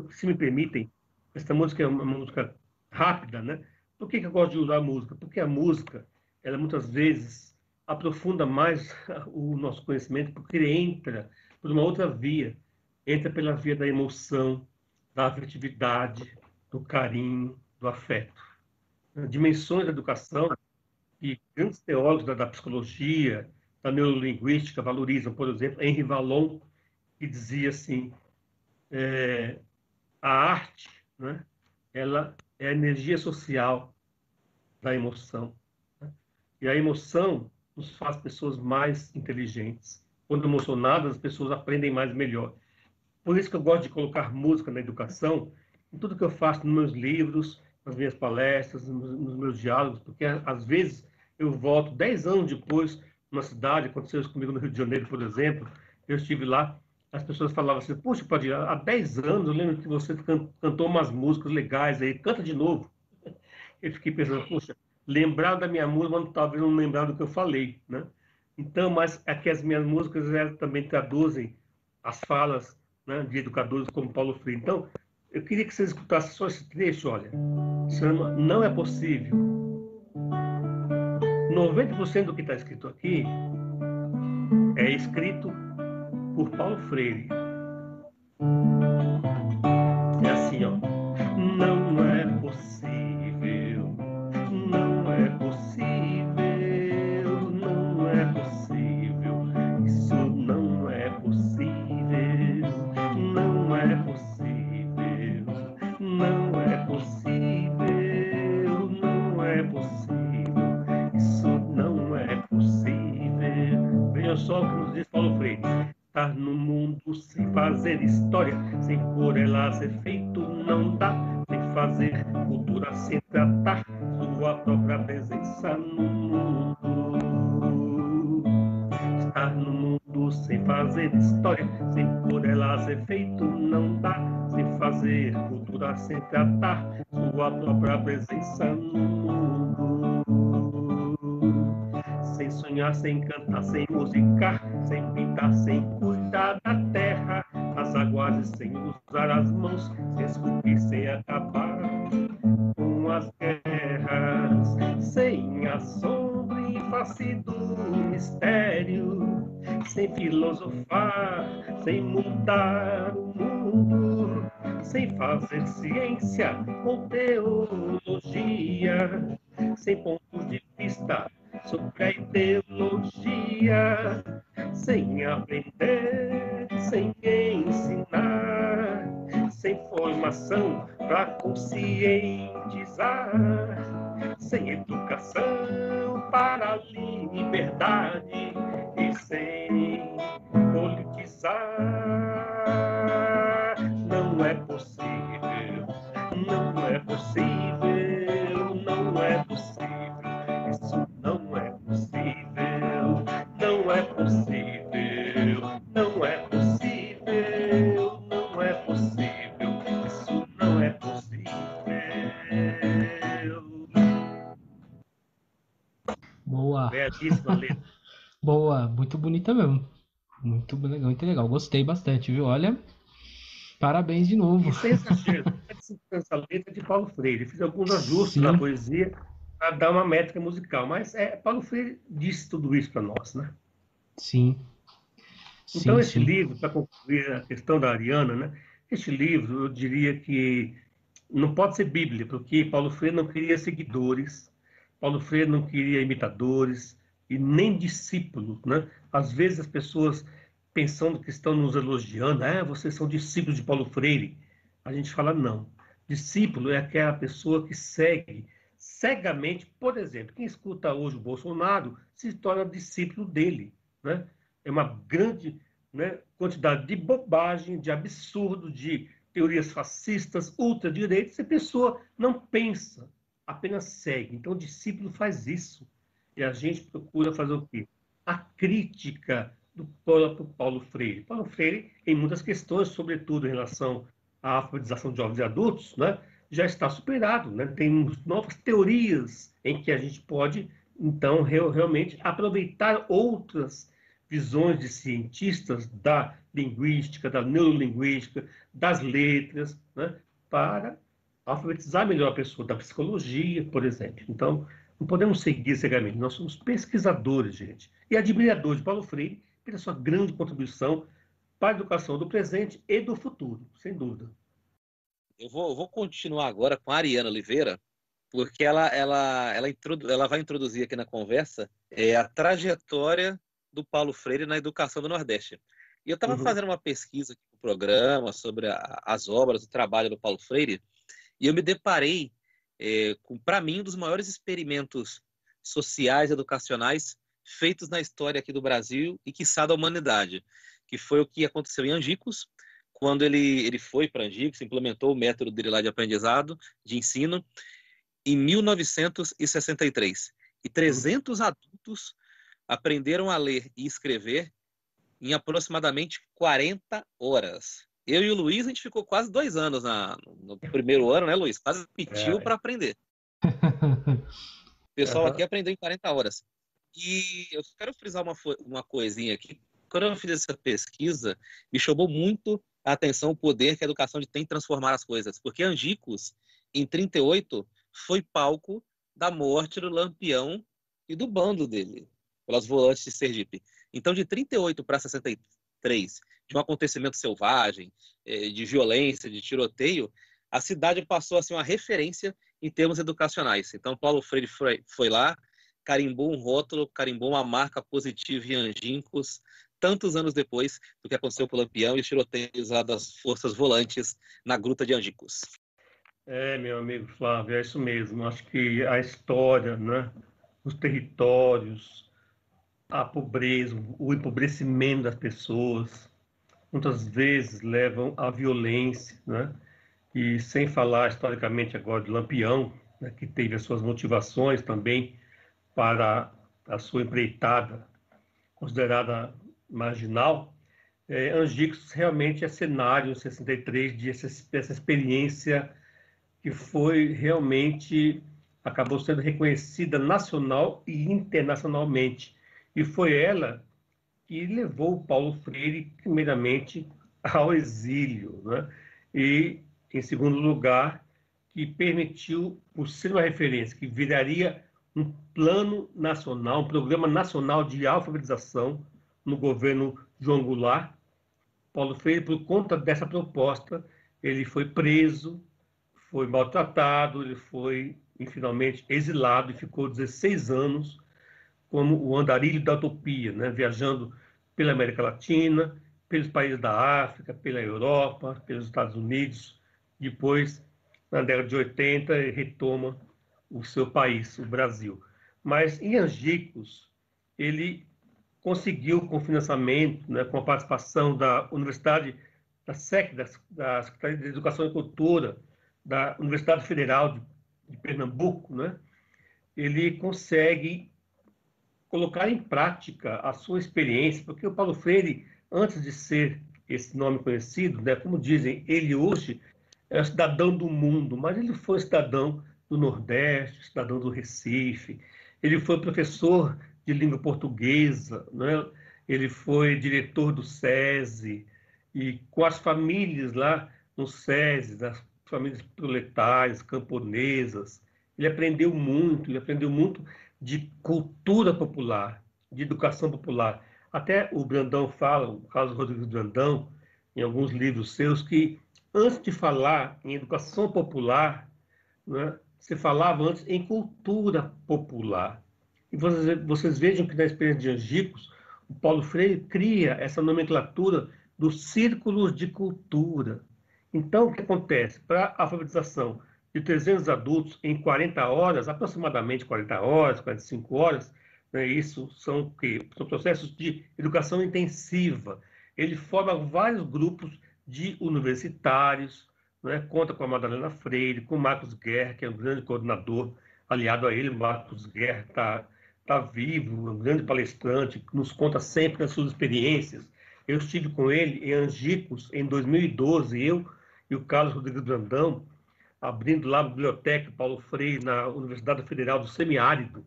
se me permitem, essa música é uma música rápida, né? Por que eu gosto de usar a música? Porque a música, ela muitas vezes aprofunda mais o nosso conhecimento, porque ele entra por uma outra via. Entra pela via da emoção, da afetividade, do carinho, do afeto. Dimensões da educação que grandes teólogos da psicologia, da neurolinguística valorizam. Por exemplo, Henri Vallon, que dizia assim: a arte, né, ela é a energia social da emoção, né? E a emoção nos faz pessoas mais inteligentes. Quando emocionadas, as pessoas aprendem mais e melhor. Por isso que eu gosto de colocar música na educação, em tudo que eu faço nos meus livros, nas minhas palestras, nos meus diálogos, porque às vezes eu volto 10 anos depois numa cidade, aconteceu isso comigo no Rio de Janeiro, por exemplo, eu estive lá, as pessoas falavam assim, poxa, Padilha, há 10 anos eu lembro que você cantou umas músicas legais aí, canta de novo. Eu fiquei pensando, poxa, lembrar da minha música, mas talvez não lembrar do que eu falei, né? Então, mas é que as minhas músicas também traduzem as falas, né, de educadores como Paulo Freire. Então, eu queria que vocês escutassem só esse trecho, olha. Chama Não é Possível. 90% do que está escrito aqui é escrito por Paulo Freire. É assim, ó. Não é possível, não é possível, não é possível, isso não é possível, não é possível, não é possível, não é possível, isso não é possível. Veja só o que nos diz Paulo Freire. Estar no mundo sem fazer história, sem por ela ser feito não dá, sem fazer cultura, sem tratar sua própria presença no mundo. Estar no mundo sem fazer história, sem por ela ser feito não dá, sem fazer cultura, sem tratar sua própria presença no mundo. Sem sonhar, sem cantar, sem musicar, sem pintar, sem cuidar da terra, as águas e sem usar as mãos, sem esculpir, sem acabar com as guerras, sem a sombra e face do mistério, sem filosofar, sem mudar o mundo, sem fazer ciência ou teologia, sem pontos de vista sobre a ideologia, sem aprender, sem ensinar, sem formação para conscientizar, sem educação para a liberdade e sem politizar. Não é possível, não é possível, não é possível. Isso não é possível, não é possível, não é possível, não é possível, isso não é possível. Boa. Belíssima letra. Boa, muito bonita mesmo. Muito legal, muito legal. Gostei bastante, viu? Olha, parabéns de novo. E sem exagero, essa letra é de Paulo Freire. Fiz alguns ajustes na Sim, poesia para dar uma métrica musical, mas Paulo Freire disse tudo isso para nós, né? sim, Então, sim, esse sim. livro, para concluir a questão da Ariana, né? Este livro, eu diria que não pode ser Bíblia, porque Paulo Freire não queria seguidores, Paulo Freire não queria imitadores e nem discípulos, né? Às vezes as pessoas pensando que estão nos elogiando, vocês são discípulos de Paulo Freire. A gente fala não. Discípulo é aquela pessoa que segue cegamente, por exemplo, quem escuta hoje o Bolsonaro se torna discípulo dele, né? É uma grande, né, quantidade de bobagem, de absurdo, de teorias fascistas, ultradireitas, e a pessoa não pensa, apenas segue. Então, o discípulo faz isso. E a gente procura fazer o quê? A crítica do próprio Paulo Freire. Paulo Freire, em muitas questões, sobretudo em relação à alfabetização de jovens e adultos, né, já está superado. Né? Tem novas teorias em que a gente pode, então, realmente aproveitar outras visões de cientistas da linguística, da neurolinguística, das letras, né, para alfabetizar melhor a pessoa, da psicologia, por exemplo. Então, não podemos seguir cegamente. Nós somos pesquisadores, gente, e admiradores de Paulo Freire pela sua grande contribuição para a educação do presente e do futuro, sem dúvida. Eu vou continuar agora com a Ariana Oliveira, porque ela vai introduzir aqui na conversa a trajetória do Paulo Freire na educação do Nordeste. E eu estava Uhum. fazendo uma pesquisa aqui no programa sobre as obras, o trabalho do Paulo Freire, e eu me deparei com, para mim, um dos maiores experimentos sociais, educacionais, feitos na história aqui do Brasil e, quiçá, da humanidade, que foi o que aconteceu em Angicos, quando ele foi para Angicos, implementou o método dele lá de aprendizado, de ensino, em 1963. E 300 adultos aprenderam a ler e escrever em aproximadamente 40 horas. Eu e o Luiz, a gente ficou quase 2 anos no primeiro ano, né, Luiz? Quase repetiu para aprender. O pessoal aqui aprendeu em 40 horas. E eu quero frisar uma coisinha aqui. Quando eu fiz essa pesquisa, me chamou muito a atenção o poder que a educação tem de transformar as coisas. Porque Angicos, em 38, foi palco da morte do Lampião e do bando dele, pelas volantes de Sergipe. Então, de 38 para 63, de um acontecimento selvagem, de violência, de tiroteio, a cidade passou a ser uma referência em termos educacionais. Então, Paulo Freire foi lá, carimbou um rótulo, carimbou uma marca positiva em Angicos, tantos anos depois do que aconteceu com o Lampião e os tiroteios lá das forças volantes na Gruta de Angicos. Meu amigo Flávio, é isso mesmo. Acho que a história, né, os territórios, a pobreza, o empobrecimento das pessoas, muitas vezes levam à violência, né? E sem falar historicamente agora de Lampião, né, que teve as suas motivações também para a sua empreitada considerada marginal, Angicos realmente é cenário em 63 dessa experiência que foi realmente, acabou sendo reconhecida nacional e internacionalmente. E foi ela que levou o Paulo Freire, primeiramente, ao exílio, né? E, em segundo lugar, que permitiu, por ser uma referência, que viraria um plano nacional, um programa nacional de alfabetização no governo João Goulart. Paulo Freire, por conta dessa proposta, ele foi preso, foi maltratado, ele foi finalmente exilado e ficou 16 anos como o andarilho da utopia, né? Viajando pela América Latina, pelos países da África, pela Europa, pelos Estados Unidos. Depois, na década de 80, ele retoma o seu país, o Brasil. Mas em Angicos, ele conseguiu com financiamento, né, com a participação da Universidade, da SEC, da Secretaria de Educação e Cultura, da Universidade Federal de Pernambuco, né, ele consegue colocar em prática a sua experiência, porque o Paulo Freire, antes de ser esse nome conhecido, né, como dizem, ele hoje é cidadão do mundo, mas ele foi cidadão do Nordeste, cidadão do Recife, ele foi professor de língua portuguesa, né? Ele foi diretor do SESI, e com as famílias lá no SESI, as famílias proletárias, camponesas, ele aprendeu muito de cultura popular, de educação popular. Até o Brandão fala, o Carlos Rodrigues Brandão, em alguns livros seus, que antes de falar em educação popular, né, se falava antes em cultura popular. E vocês vejam que na experiência de Angicos, o Paulo Freire cria essa nomenclatura dos círculos de cultura. Então, o que acontece? Para a alfabetização de 300 adultos em 40 horas, aproximadamente 40 horas, 45 horas, né, isso são o quê? São processos de educação intensiva. Ele forma vários grupos de universitários, né, conta com a Madalena Freire, com o Marcos Guerra, que é um grande coordenador, aliado a ele, o Marcos Guerra está vivo, um grande palestrante, que nos conta sempre das suas experiências. Eu estive com ele em Angicos em 2012, eu e o Carlos Rodrigues Brandão, abrindo lá a biblioteca Paulo Freire na Universidade Federal do Semiárido,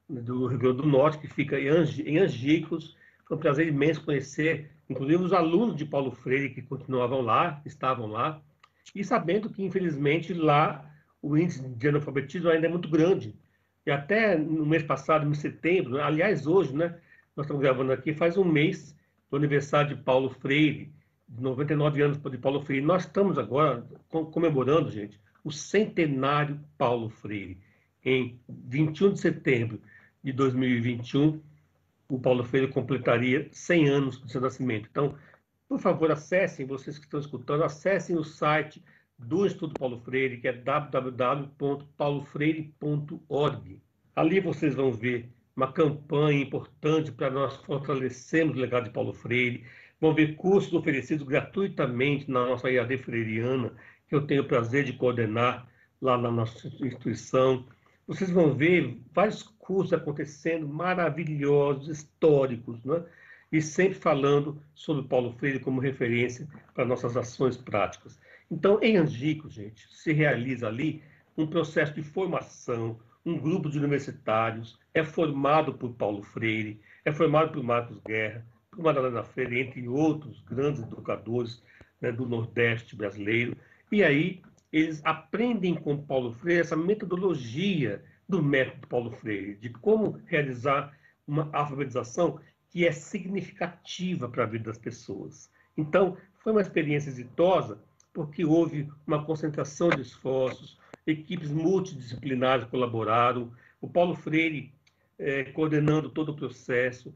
do Rio Grande do Norte, que fica em Angicos. Foi um prazer imenso conhecer, inclusive os alunos de Paulo Freire que continuavam lá, estavam lá, e sabendo que, infelizmente, lá o índice de analfabetismo ainda é muito grande. E até no mês passado, em setembro, aliás, hoje, né, nós estamos gravando aqui, faz um mês do aniversário de Paulo Freire, de 99 anos de Paulo Freire. Nós estamos agora comemorando, gente, o centenário Paulo Freire. Em 21 de setembro de 2021, o Paulo Freire completaria 100 anos do seu nascimento. Então, por favor, acessem, vocês que estão escutando, acessem o site do Instituto Paulo Freire, que é www.paulofreire.org. Ali vocês vão ver uma campanha importante para nós fortalecermos o legado de Paulo Freire, vão ver cursos oferecidos gratuitamente na nossa EAD Freiriana, que eu tenho o prazer de coordenar lá na nossa instituição. Vocês vão ver vários cursos acontecendo, maravilhosos, históricos, né? E sempre falando sobre Paulo Freire como referência para nossas ações práticas. Então, em Angicos, gente, se realiza ali um processo de formação, um grupo de universitários, é formado por Paulo Freire, é formado por Marcos Guerra, por Madalena Freire, entre outros grandes educadores, né, do Nordeste brasileiro. E aí eles aprendem com Paulo Freire essa metodologia do método Paulo Freire, de como realizar uma alfabetização que é significativa para a vida das pessoas. Então, foi uma experiência exitosa, porque houve uma concentração de esforços, equipes multidisciplinares colaboraram, o Paulo Freire coordenando todo o processo.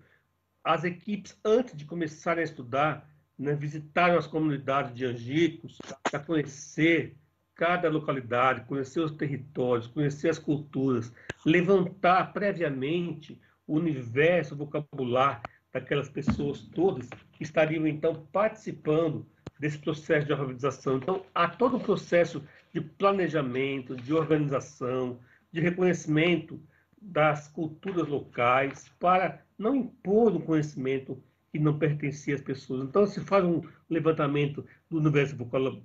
As equipes, antes de começarem a estudar, né, visitaram as comunidades de Angicos para conhecer cada localidade, conhecer os territórios, conhecer as culturas, levantar previamente o universo, o vocabulário daquelas pessoas todas que estariam, então, participando desse processo de alfabetização. Então, há todo um processo de planejamento, de organização, de reconhecimento das culturas locais para não impor um conhecimento que não pertencia às pessoas. Então, se faz um levantamento do universo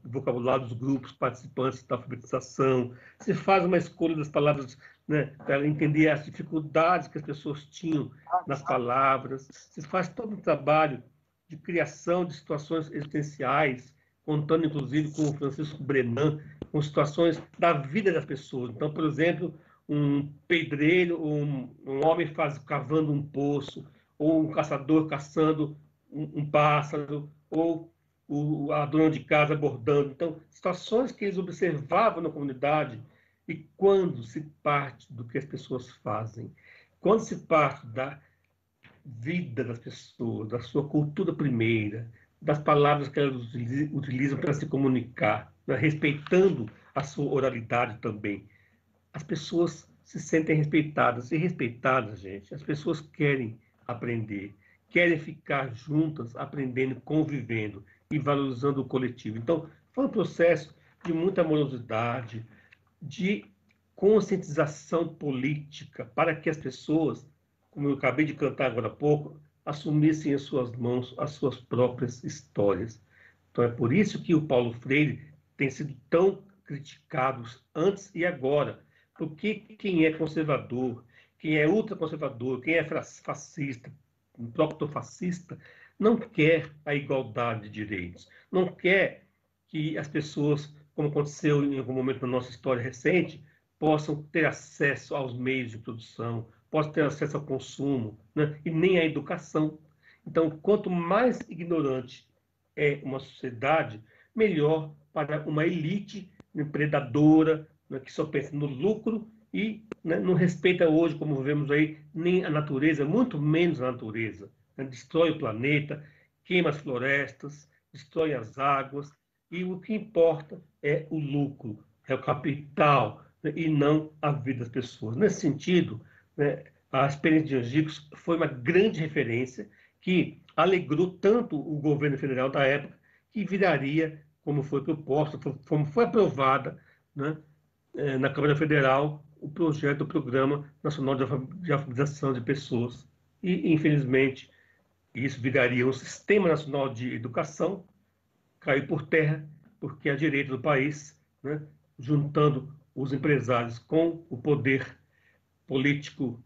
vocabulário dos grupos participantes da alfabetização, se faz uma escolha das palavras, né, para entender as dificuldades que as pessoas tinham nas palavras, se faz todo um trabalho de criação de situações existenciais, contando inclusive com o Francisco Brenan, com situações da vida das pessoas. Então, por exemplo, um pedreiro, um homem cavando um poço, ou um caçador caçando um pássaro, ou a dona de casa bordando. Então, situações que eles observavam na comunidade. E quando se parte do que as pessoas fazem, quando se parte da vida das pessoas, da sua cultura primeira, das palavras que elas utilizam para se comunicar, né, respeitando a sua oralidade também, as pessoas se sentem respeitadas. E respeitadas, gente, as pessoas querem aprender, querem ficar juntas, aprendendo, convivendo e valorizando o coletivo. Então, foi um processo de muita amorosidade, de conscientização política, para que as pessoas, como eu acabei de cantar agora há pouco, assumissem em suas mãos as suas próprias histórias. Então, é por isso que o Paulo Freire tem sido tão criticado antes e agora, porque quem é conservador, quem é ultraconservador, quem é fascista, proctofascista, não quer a igualdade de direitos, não quer que as pessoas, como aconteceu em algum momento na nossa história recente, possam ter acesso aos meios de produção, possam ter acesso ao consumo, né? E nem à educação. Então, quanto mais ignorante é uma sociedade, melhor para uma elite, né, predadora, né, que só pensa no lucro e, né, não respeita hoje, como vemos aí, nem a natureza, muito menos a natureza. Né? Destrói o planeta, queima as florestas, destrói as águas, e o que importa é o lucro, é o capital, né, e não a vida das pessoas. Nesse sentido, né, a experiência de Angicos foi uma grande referência que alegrou tanto o governo federal da época, que viraria, como foi proposta, como foi aprovada, né, na Câmara Federal, o projeto do Programa Nacional de Alfabetização de Pessoas. E, infelizmente, isso viraria um Sistema Nacional de Educação, caiu por terra, porque a direita do país, né, juntando os empresários com o poder político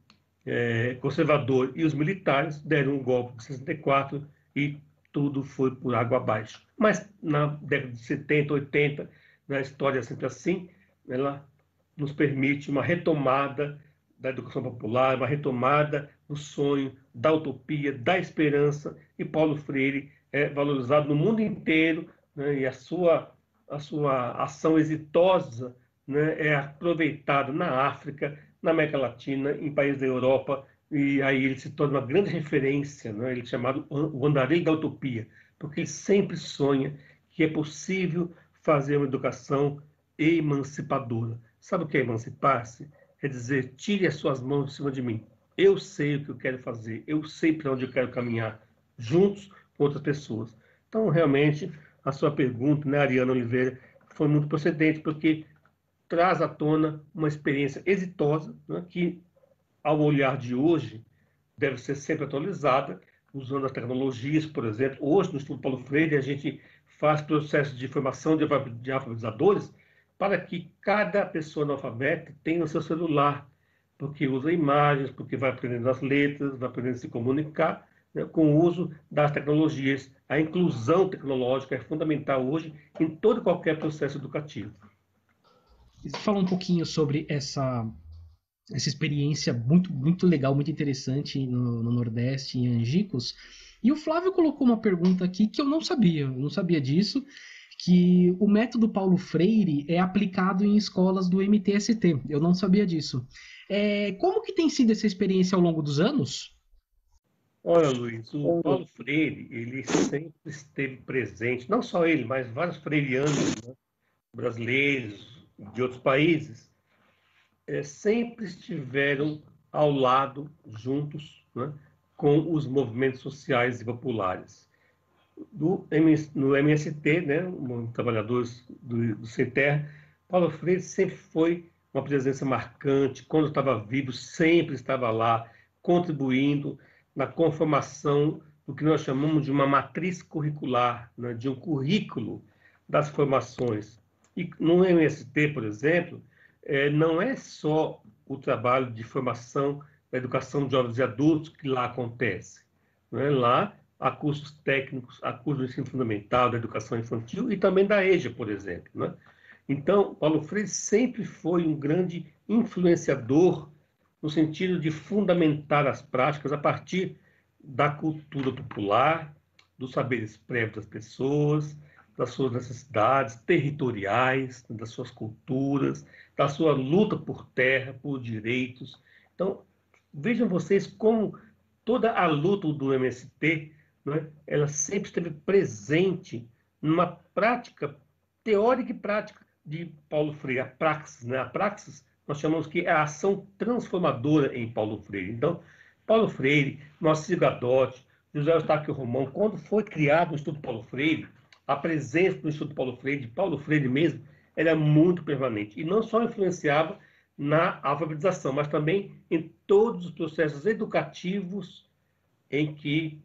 conservador e os militares, deram um golpe de 64 e tudo foi por água abaixo. Mas na década de 70, 80, na história sempre assim, ela nos permite uma retomada da educação popular, uma retomada do sonho, da utopia, da esperança, e Paulo Freire é valorizado no mundo inteiro, né, e a sua ação exitosa, né, é aproveitada na África, na América Latina, em países da Europa, e aí ele se torna uma grande referência, né? Ele é chamado o andarilho da utopia, porque ele sempre sonha que é possível fazer uma educação emancipadora. Sabe o que é emancipar-se? É dizer, tire as suas mãos de cima de mim. Eu sei o que eu quero fazer, eu sei para onde eu quero caminhar. Juntos com outras pessoas. Então, realmente, a sua pergunta, né, Ariana Oliveira, foi muito procedente, porque traz à tona uma experiência exitosa, né, que, ao olhar de hoje, deve ser sempre atualizada, usando as tecnologias, por exemplo. Hoje, no Instituto Paulo Freire, a gente faz processos de formação de alfabetizadores para que cada pessoa analfabeta tenha o seu celular, porque usa imagens, porque vai aprendendo as letras, vai aprendendo a se comunicar, né, com o uso das tecnologias. A inclusão tecnológica é fundamental hoje em todo e qualquer processo educativo. Você fala um pouquinho sobre essa experiência muito legal, muito interessante no Nordeste, em Angicos. E o Flávio colocou uma pergunta aqui que eu não sabia disso, que o método Paulo Freire é aplicado em escolas do MTST. Eu não sabia disso. Como que tem sido essa experiência ao longo dos anos? Olha, Luiz, o Paulo Freire, ele sempre esteve presente, não só ele, mas vários freirianos, né, brasileiros, de outros países, sempre estiveram ao lado, juntos, né, com os movimentos sociais e populares. No MST, né, Trabalhadores do Sem Terra, Paulo Freire sempre foi uma presença marcante. Quando estava vivo, sempre estava lá, contribuindo na conformação do que nós chamamos de uma matriz curricular, né, de um currículo das formações. E no MST, por exemplo, não é só o trabalho de formação da educação de jovens e adultos que lá acontece. Né? Lá há cursos técnicos, há cursos do ensino fundamental, da educação infantil e também da EJA, por exemplo. Né? Então, Paulo Freire sempre foi um grande influenciador no sentido de fundamentar as práticas a partir da cultura popular, dos saberes prévios das pessoas, das suas necessidades territoriais, das suas culturas, da sua luta por terra, por direitos. Então, vejam vocês como toda a luta do MST, né, ela sempre esteve presente numa prática teórica e prática de Paulo Freire, a praxis. Né? A praxis nós chamamos que é a ação transformadora em Paulo Freire. Então, Paulo Freire, Moacir Gadotti, José Eustáquio Romão, quando foi criado o Instituto Paulo Freire, a presença do Instituto Paulo Freire, de Paulo Freire mesmo, era muito permanente. E não só influenciava na alfabetização, mas também em todos os processos educativos em que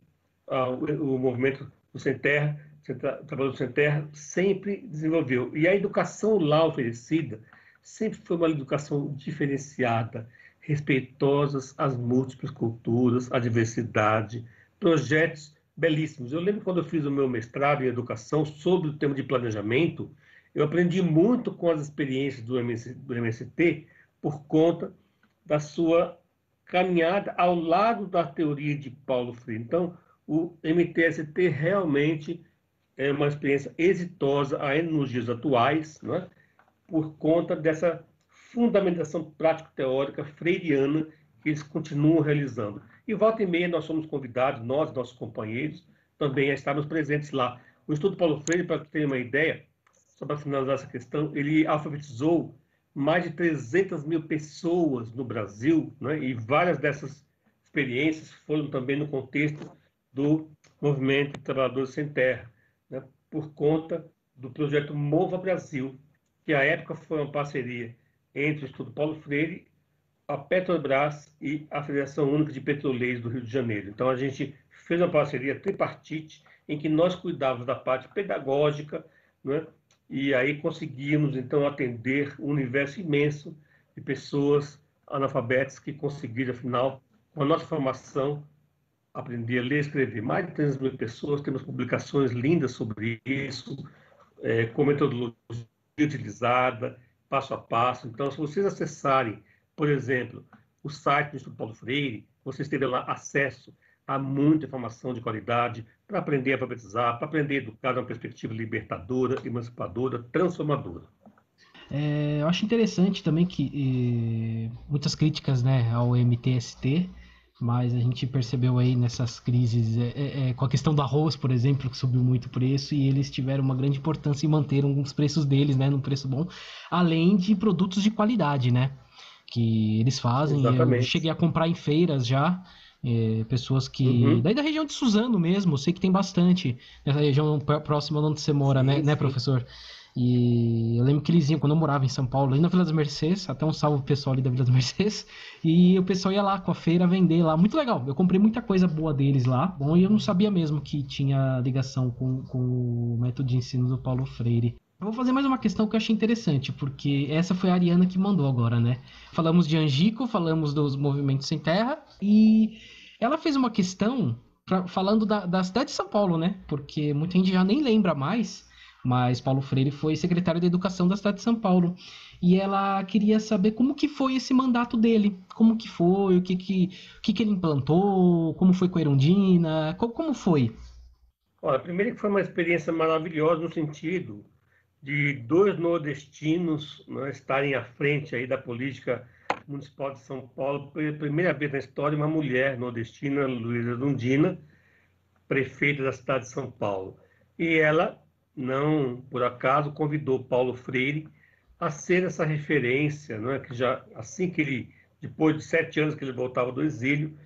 o movimento do Sem Terra, o trabalho do Sem Terra, sempre desenvolveu. E a educação lá oferecida sempre foi uma educação diferenciada, respeitosas às múltiplas culturas, à diversidade, projetos belíssimos. Eu lembro quando eu fiz o meu mestrado em educação sobre o tema de planejamento, eu aprendi muito com as experiências do MST por conta da sua caminhada ao lado da teoria de Paulo Freire. Então, o MTST realmente é uma experiência exitosa ainda nos dias atuais, né, por conta dessa fundamentação prático-teórica freiriana que eles continuam realizando. E volta e meia nós somos convidados, nós, nossos companheiros, também a estarmos presentes lá. O Instituto Paulo Freire, para ter uma ideia, só para finalizar essa questão, ele alfabetizou mais de 300 mil pessoas no Brasil, né? E várias dessas experiências foram também no contexto do movimento de Trabalhadores Sem Terra, né? Por conta do projeto Mova Brasil, que à época foi uma parceria entre o Instituto Paulo Freire, a Petrobras e a Federação Única de Petroleiros do Rio de Janeiro. Então, a gente fez uma parceria tripartite em que nós cuidávamos da parte pedagógica, né? E aí conseguimos, então, atender um universo imenso de pessoas analfabetas que conseguiram, afinal, com a nossa formação, aprender a ler e escrever. Mais de 300 mil pessoas, temos publicações lindas sobre isso, com metodologia utilizada, passo a passo. Então, se vocês acessarem, por exemplo, o site do Instituto Paulo Freire, vocês terão lá acesso a muita informação de qualidade para aprender a alfabetizar, para aprender a educar de uma perspectiva libertadora, emancipadora, transformadora. Eu acho interessante também que muitas críticas, né, ao MTST, mas a gente percebeu aí nessas crises, com a questão do arroz, por exemplo, que subiu muito o preço, e eles tiveram uma grande importância em manter os preços deles, né, num preço bom, além de produtos de qualidade, né, que eles fazem. Eu Exatamente. cheguei a comprar em feiras já, Pessoas que... Uhum. Daí da região de Suzano mesmo, eu sei que tem bastante. Nessa região próxima de onde você mora, Sim, né, sim. professor? E eu lembro que eles iam, quando eu morava em São Paulo, ali na Vila das Mercês, até um salve pro pessoal ali da Vila das Mercês, e o pessoal ia lá com a feira vender lá. Muito legal, eu comprei muita coisa boa deles lá. Bom, e eu não sabia mesmo que tinha ligação com o método de ensino do Paulo Freire. Eu vou fazer mais uma questão que eu achei interessante, porque essa foi a Ariana que mandou agora, né? Falamos de Angico, falamos dos movimentos sem terra, e ela fez uma questão falando da cidade de São Paulo, né? Porque muita gente já nem lembra mais, mas Paulo Freire foi secretário de Educação da cidade de São Paulo. E ela queria saber como que foi esse mandato dele, como que foi, o que ele implantou, como foi com a Erundina, como foi? Olha, primeiro que foi uma experiência maravilhosa no sentido de dois nordestinos, né, estarem à frente aí da política municipal de São Paulo. Pela primeira vez na história, uma mulher nordestina, Luísa Erundina, prefeita da cidade de São Paulo. E ela, não por acaso, convidou Paulo Freire a ser essa referência, não é? Que já assim que ele, depois de 7 anos que ele voltava do exílio,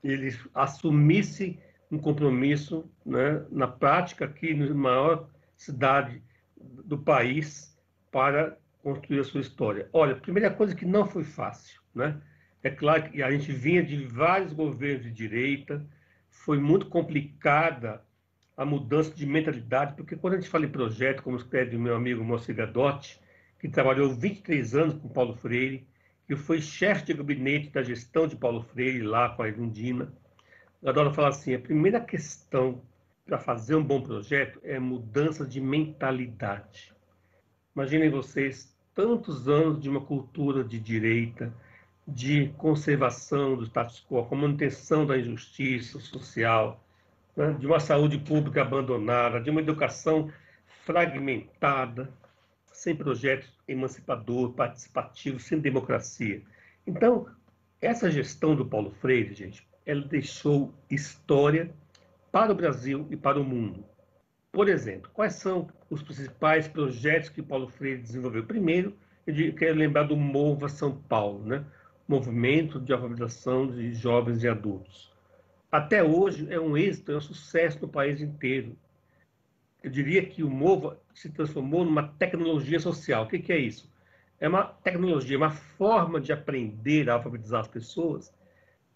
ele assumisse um compromisso, né, na prática aqui na maior cidade do país para construir a sua história. Olha, a primeira coisa que não foi fácil, né? É claro que a gente vinha de vários governos de direita, foi muito complicada a mudança de mentalidade, porque quando a gente fala em projeto, como escreve o meu amigo Moacir Gadotti, que trabalhou 23 anos com Paulo Freire, que foi chefe de gabinete da gestão de Paulo Freire lá com a Erundina, eu adoro falar assim, a primeira questão para fazer um bom projeto é mudança de mentalidade. Imaginem vocês tantos anos de uma cultura de direita, de conservação do status quo, com manutenção da injustiça social, né, de uma saúde pública abandonada, de uma educação fragmentada, sem projeto emancipador, participativo, sem democracia. Então, essa gestão do Paulo Freire, gente, ela deixou história para o Brasil e para o mundo. Por exemplo, quais são os principais projetos que Paulo Freire desenvolveu? Primeiro, eu quero lembrar do Mova São Paulo, né? Movimento de alfabetização de jovens e adultos. Até hoje é um êxito, é um sucesso no país inteiro. Eu diria que o Mova se transformou numa tecnologia social. O que é isso? É uma tecnologia, uma forma de aprender a alfabetizar as pessoas,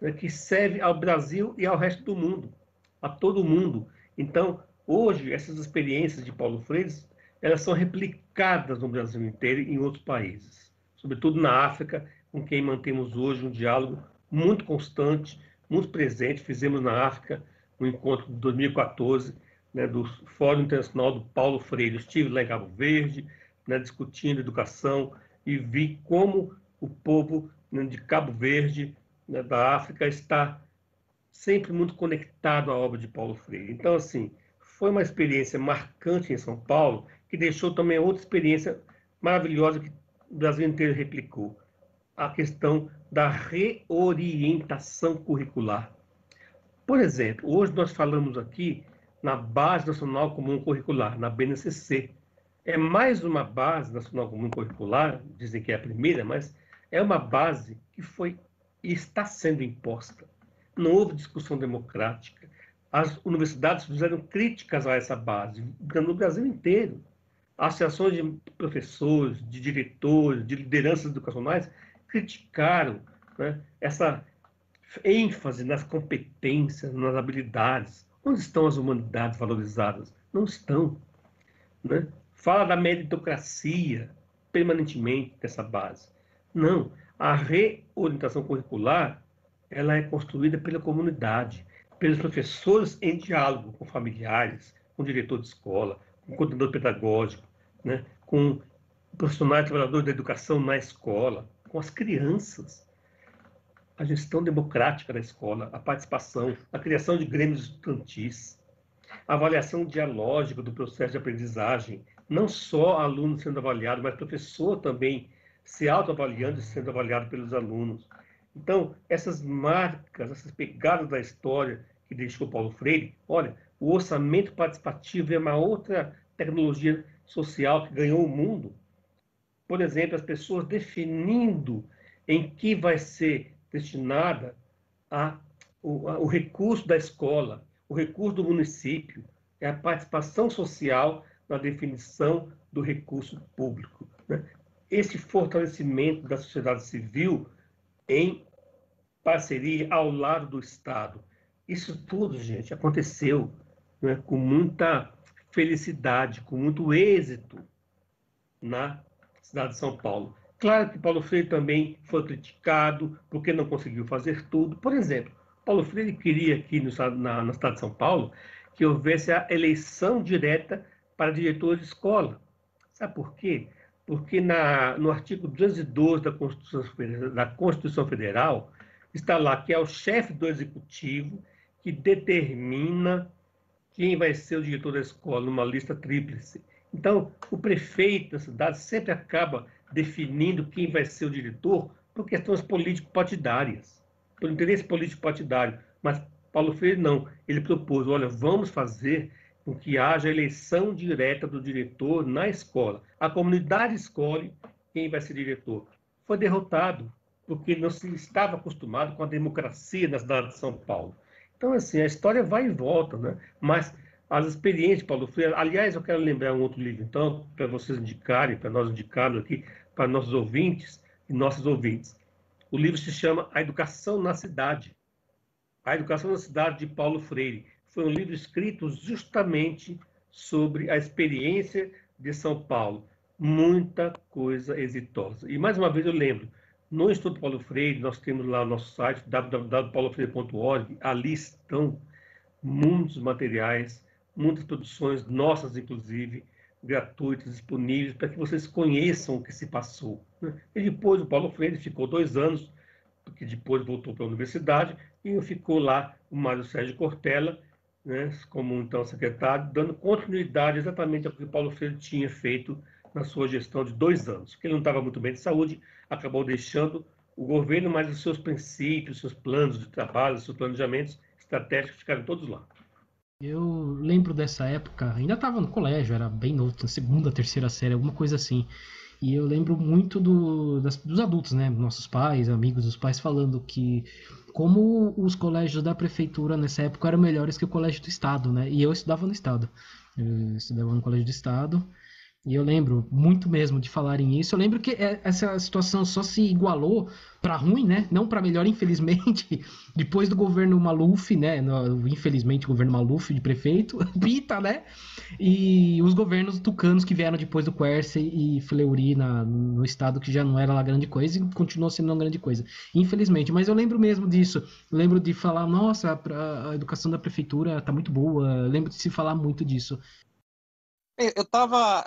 né, que serve ao Brasil e ao resto do mundo, a todo mundo. Então, hoje, essas experiências de Paulo Freire, elas são replicadas no Brasil inteiro e em outros países, sobretudo na África, com quem mantemos hoje um diálogo muito constante, muito presente. Fizemos na África um encontro de 2014, né, do Fórum Internacional do Paulo Freire. Eu estive lá em Cabo Verde, né, discutindo educação e vi como o povo, né, de Cabo Verde, né, da África, está sempre muito conectado à obra de Paulo Freire. Então, assim, foi uma experiência marcante em São Paulo, que deixou também outra experiência maravilhosa que o Brasil inteiro replicou, a questão da reorientação curricular. Por exemplo, hoje nós falamos aqui na Base Nacional Comum Curricular, na BNCC. É mais uma Base Nacional Comum Curricular, dizem que é a primeira, mas é uma base que foi e está sendo imposta. Não houve discussão democrática. As universidades fizeram críticas a essa base, no Brasil inteiro. Associações de professores, de diretores, de lideranças educacionais criticaram, né, essa ênfase nas competências, nas habilidades. Onde estão as humanidades valorizadas? Não estão, né? Fala da meritocracia permanentemente dessa base. Não, a reorientação curricular ela é construída pela comunidade, pelos professores em diálogo com familiares, com o diretor de escola, com o coordenador pedagógico, né? Com profissionais trabalhadores da educação na escola, com as crianças. A gestão democrática da escola, a participação, a criação de grêmios estudantis, a avaliação dialógica do processo de aprendizagem, não só aluno sendo avaliado, mas professor também se autoavaliando e sendo avaliado pelos alunos. Então, essas marcas, essas pegadas da história que deixou Paulo Freire, olha, o orçamento participativo é uma outra tecnologia social que ganhou o mundo. Por exemplo, as pessoas definindo em que vai ser destinada a o recurso da escola, o recurso do município, é a participação social na definição do recurso público, né? Esse fortalecimento da sociedade civil em parceria ao lado do Estado. Isso tudo, gente, aconteceu, né, com muita felicidade, com muito êxito na cidade de São Paulo. Claro que Paulo Freire também foi criticado porque não conseguiu fazer tudo. Por exemplo, Paulo Freire queria aqui na cidade de São Paulo que houvesse a eleição direta para diretor de escola. Sabe por quê? Porque no artigo 212 da Constituição Federal está lá que é o chefe do executivo que determina quem vai ser o diretor da escola, numa lista tríplice. Então, o prefeito da cidade sempre acaba definindo quem vai ser o diretor por questões político-partidárias, por interesse político-partidário. Mas Paulo Freire não. Ele propôs, olha, vamos fazer com que haja eleição direta do diretor na escola. A comunidade escolhe quem vai ser diretor. Foi derrotado, porque não se estava acostumado com a democracia na cidade de São Paulo. Então, assim, a história vai e volta, né? Mas as experiências de Paulo Freire... Aliás, eu quero lembrar um outro livro, então, para vocês indicarem, para nós indicarmos aqui, para nossos ouvintes e nossos ouvintes. O livro se chama A Educação na Cidade. A Educação na Cidade, de Paulo Freire. Foi um livro escrito justamente sobre a experiência de São Paulo. Muita coisa exitosa. E, mais uma vez, eu lembro, no Instituto Paulo Freire, nós temos lá o nosso site, www.paulofreire.org. Ali estão muitos materiais, muitas produções, nossas inclusive, gratuitas, disponíveis, para que vocês conheçam o que se passou, né? E depois o Paulo Freire ficou 2 anos, porque depois voltou para a universidade, e ficou lá o Mário Sérgio Cortella, né, como então secretário, dando continuidade exatamente ao que o Paulo Freire tinha feito na sua gestão de 2 anos. Porque ele não estava muito bem de saúde, acabou deixando o governo, mas os seus princípios, seus planos de trabalho, seus planejamentos estratégicos ficaram todos lá. Eu lembro dessa época, ainda estava no colégio, era bem novo, na segunda, terceira série, alguma coisa assim. E eu lembro muito dos adultos, né? Nossos pais, amigos dos pais, falando que como os colégios da prefeitura nessa época eram melhores que o colégio do estado, né? E eu estudava no estado. Eu estudava no colégio do estado. E eu lembro muito mesmo de falarem isso. Eu lembro que essa situação só se igualou para ruim, né? Não para melhor, infelizmente, depois do governo Maluf, né? Infelizmente, o governo Maluf de prefeito, Pita, né? E os governos tucanos que vieram depois do Quercia e Fleury no estado, que já não era lá grande coisa e continuou sendo uma grande coisa, infelizmente. Mas eu lembro mesmo disso. Eu lembro de falar, nossa, a educação da prefeitura tá muito boa. Eu lembro de se falar muito disso. Eu estava,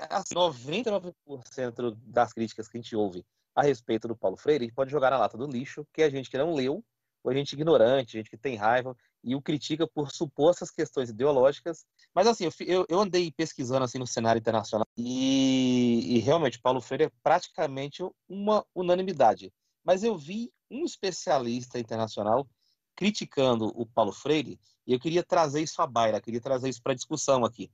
assim, 99% das críticas que a gente ouve a respeito do Paulo Freire, a gente pode jogar na lata do lixo, que é gente que não leu, ou gente ignorante, gente que tem raiva, e o critica por supostas questões ideológicas. Mas, assim, eu andei pesquisando assim, no cenário internacional, e realmente, Paulo Freire é praticamente uma unanimidade. Mas eu vi um especialista internacional criticando o Paulo Freire, e eu queria trazer isso à baila, queria trazer isso para discussão aqui.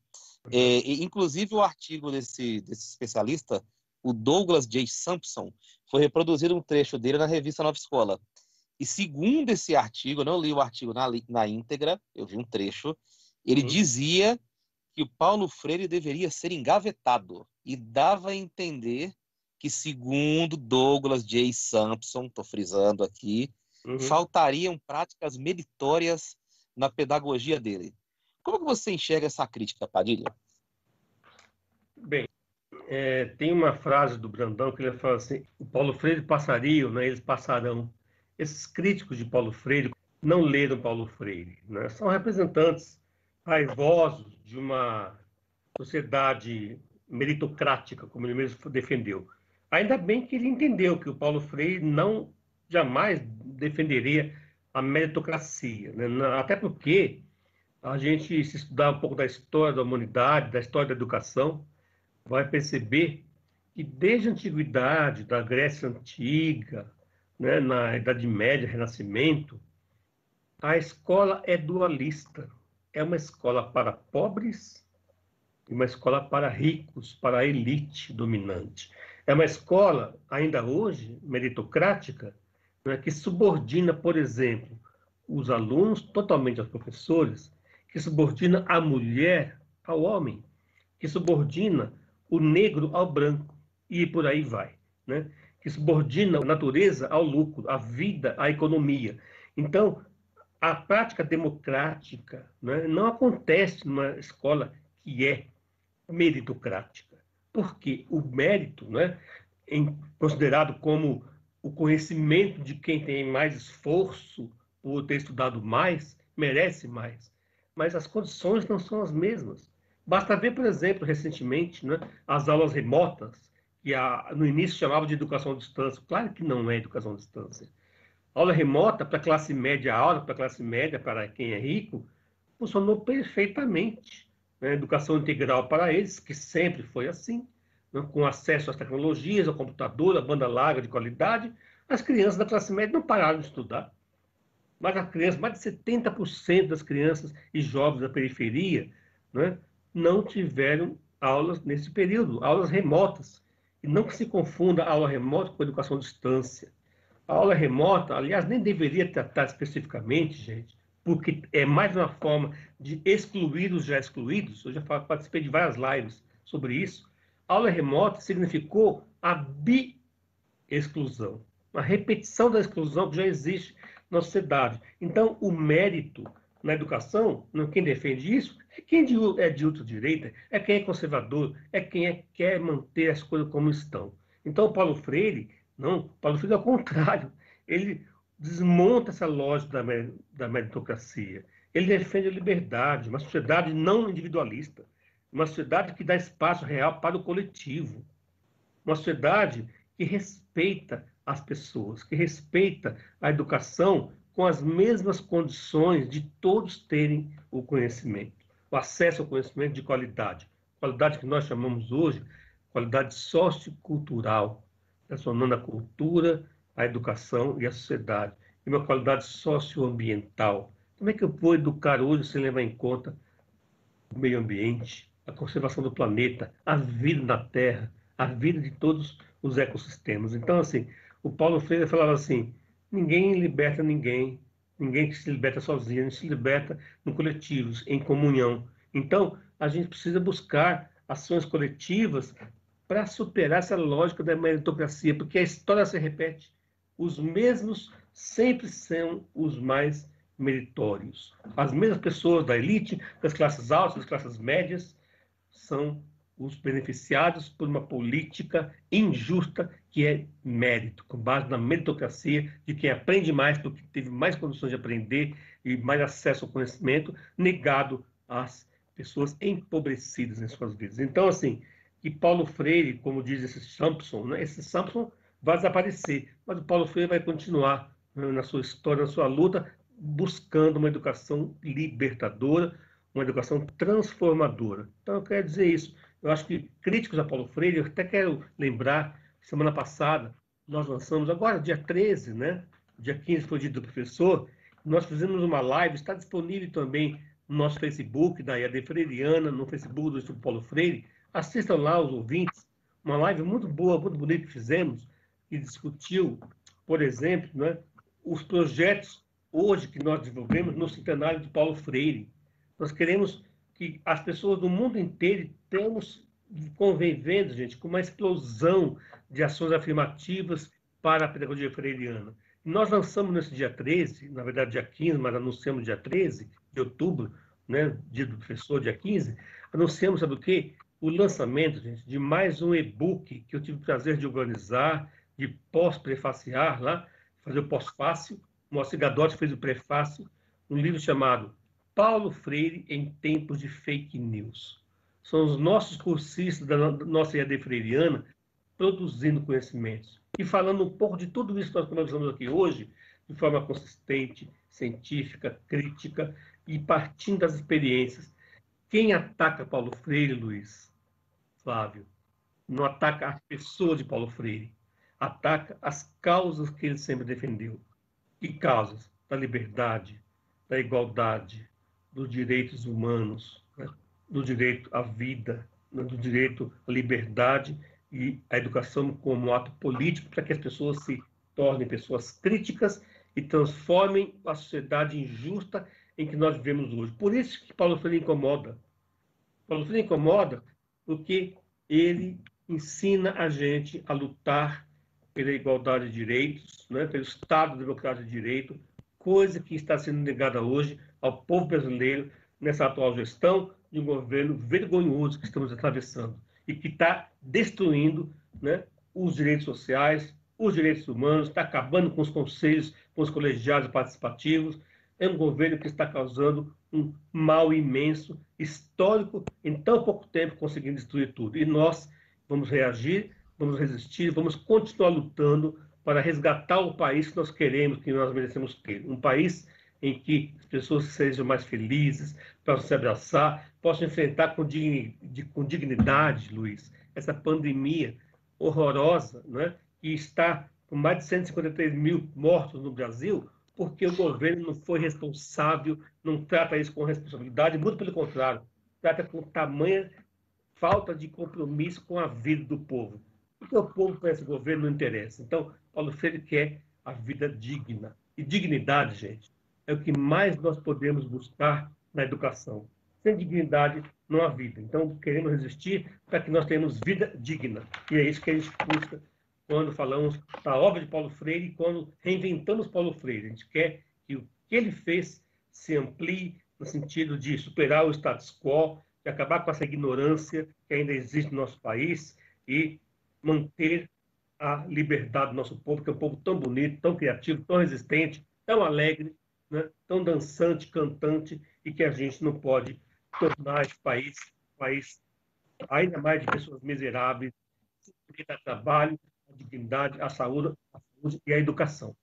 Inclusive, o artigo desse especialista, o Douglas J. Sampson, foi reproduzido um trecho dele na revista Nova Escola. E segundo esse artigo, eu não li o artigo na íntegra, eu vi um trecho, ele dizia que o Paulo Freire deveria ser engavetado e dava a entender que, segundo Douglas J. Sampson, estou frisando aqui, faltariam práticas meritórias na pedagogia dele. Como que você enxerga essa crítica, Padilha? Bem, tem uma frase do Brandão que ele fala assim, o Paulo Freire passaria, né, eles passarão. Esses críticos de Paulo Freire não leram Paulo Freire, né? São representantes raivosos de uma sociedade meritocrática, como ele mesmo defendeu. Ainda bem que ele entendeu que o Paulo Freire não jamais defenderia a meritocracia, né? Até porque a gente, se estudar um pouco da história da humanidade, da história da educação, vai perceber que desde a antiguidade, da Grécia Antiga, né, na Idade Média, Renascimento, a escola é dualista. É uma escola para pobres e uma escola para ricos, para a elite dominante. É uma escola, ainda hoje, meritocrática, né, que subordina, por exemplo, os alunos totalmente aos professores, que subordina a mulher ao homem, que subordina o negro ao branco, e por aí vai, né? Que subordina a natureza ao lucro, a vida à economia. Então, a prática democrática, né, não acontece numa escola que é meritocrática, porque o mérito, né, considerado como o conhecimento de quem tem mais esforço por ter estudado mais, merece mais. Mas as condições não são as mesmas. Basta ver, por exemplo, recentemente, né, as aulas remotas, que no início chamava de educação à distância. Claro que não é educação à distância. Aula remota para a classe média alta, para a classe média, para quem é rico, funcionou perfeitamente. Né? Educação integral para eles, que sempre foi assim, né? Com acesso às tecnologias, ao computador, à banda larga de qualidade, as crianças da classe média não pararam de estudar. Mas as crianças, mais de 70% das crianças e jovens da periferia, né, não tiveram aulas nesse período, aulas remotas. E não que se confunda a aula remota com a educação à distância. A aula remota, aliás, nem deveria tratar especificamente, gente, porque é mais uma forma de excluir os já excluídos. Eu já participei de várias lives sobre isso. A aula remota significou a bi-exclusão, uma repetição da exclusão que já existe na sociedade. Então, o mérito na educação, quem defende isso, é quem é de ultradireita, é quem é conservador, é quem quer manter as coisas como estão. Então, Paulo Freire, não, Paulo Freire, ao contrário, ele desmonta essa lógica da meritocracia. Ele defende a liberdade, uma sociedade não individualista, uma sociedade que dá espaço real para o coletivo, uma sociedade que respeita as pessoas, que respeita a educação com as mesmas condições de todos terem o conhecimento, o acesso ao conhecimento de qualidade, qualidade que nós chamamos hoje qualidade sociocultural, relacionando a cultura, a educação e a sociedade, e uma qualidade socioambiental. Como é que eu vou educar hoje sem levar em conta o meio ambiente, a conservação do planeta, a vida na Terra, a vida de todos os ecossistemas? Então, assim, o Paulo Freire falava assim: ninguém liberta ninguém, ninguém que se liberta sozinho, a gente se liberta em coletivos, em comunhão. Então, a gente precisa buscar ações coletivas para superar essa lógica da meritocracia, porque a história se repete. Os mesmos sempre são os mais meritórios. As mesmas pessoas da elite, das classes altas, das classes médias, são os beneficiados por uma política injusta que é mérito, com base na meritocracia de quem aprende mais porque teve mais condições de aprender e mais acesso ao conhecimento, negado às pessoas empobrecidas em suas vidas. Então, assim, que Paulo Freire, como diz esse Sampson, né? Esse Sampson vai desaparecer, mas o Paulo Freire vai continuar, né, na sua história, na sua luta, buscando uma educação libertadora, uma educação transformadora. Então, eu quero dizer isso. Eu acho que críticos a Paulo Freire, eu até quero lembrar, semana passada, nós lançamos, agora, dia 13, né? Dia 15 foi o dia do professor, nós fizemos uma live, está disponível também no nosso Facebook, da IAD Freiriana, no Facebook do Instituto Paulo Freire. Assistam lá os ouvintes, uma live muito boa, muito bonita que fizemos, que discutiu, por exemplo, né, os projetos hoje que nós desenvolvemos no centenário de Paulo Freire. Nós queremos que as pessoas do mundo inteiro tenhamos convivendo, gente, com uma explosão de ações afirmativas para a pedagogia freiriana. Nós lançamos nesse dia 13, na verdade dia 15, mas anunciamos dia 13 de outubro, né, dia do professor, dia 15, anunciamos, sabe o quê? O lançamento, gente, de mais um e-book que eu tive o prazer de organizar, de pós-prefaciar lá, fazer o pós-fácil. O Moacir Gadotti fez o prefácio, um livro chamado Paulo Freire em Tempos de Fake News. São os nossos cursistas da nossa IAD freiriana produzindo conhecimentos e falando um pouco de tudo isso que nós conversamos aqui hoje, de forma consistente, científica, crítica e partindo das experiências. Quem ataca Paulo Freire, Luiz, Flávio, não ataca a pessoa de Paulo Freire, ataca as causas que ele sempre defendeu. Que causas? Da liberdade, da igualdade, dos direitos humanos, né? Do direito à vida, né? Do direito à liberdade e à educação como ato político para que as pessoas se tornem pessoas críticas e transformem a sociedade injusta em que nós vivemos hoje. Por isso que Paulo Freire incomoda. Paulo Freire incomoda porque ele ensina a gente a lutar pela igualdade de direitos, né, pelo Estado Democrático de Direito, coisa que está sendo negada hoje ao povo brasileiro nessa atual gestão de um governo vergonhoso que estamos atravessando e que está destruindo, né, os direitos sociais, os direitos humanos, está acabando com os conselhos, com os colegiados participativos. É um governo que está causando um mal imenso, histórico, em tão pouco tempo, conseguindo destruir tudo. E nós vamos reagir, vamos resistir, vamos continuar lutando para resgatar o país que nós queremos, que nós merecemos ter. Um país em que as pessoas sejam mais felizes, possam se abraçar, possam enfrentar com dignidade, Luiz, essa pandemia horrorosa, né, que está com mais de 153 mil mortos no Brasil, porque o governo não foi responsável, não trata isso com responsabilidade, muito pelo contrário, trata com tamanha falta de compromisso com a vida do povo. Porque o povo para esse governo não interessa. Então, Paulo Freire quer a vida digna. E dignidade, gente, é o que mais nós podemos buscar na educação. Sem dignidade, não há vida. Então, queremos resistir para que nós tenhamos vida digna. E é isso que a gente busca quando falamos da obra de Paulo Freire e quando reinventamos Paulo Freire. A gente quer que o que ele fez se amplie no sentido de superar o status quo, de acabar com essa ignorância que ainda existe no nosso país e manter a liberdade do nosso povo, que é um povo tão bonito, tão criativo, tão resistente, tão alegre, né? Tão dançante, cantante, e que a gente não pode tornar esse país um país ainda mais de pessoas miseráveis, sem trabalho, a dignidade, a saúde e a educação.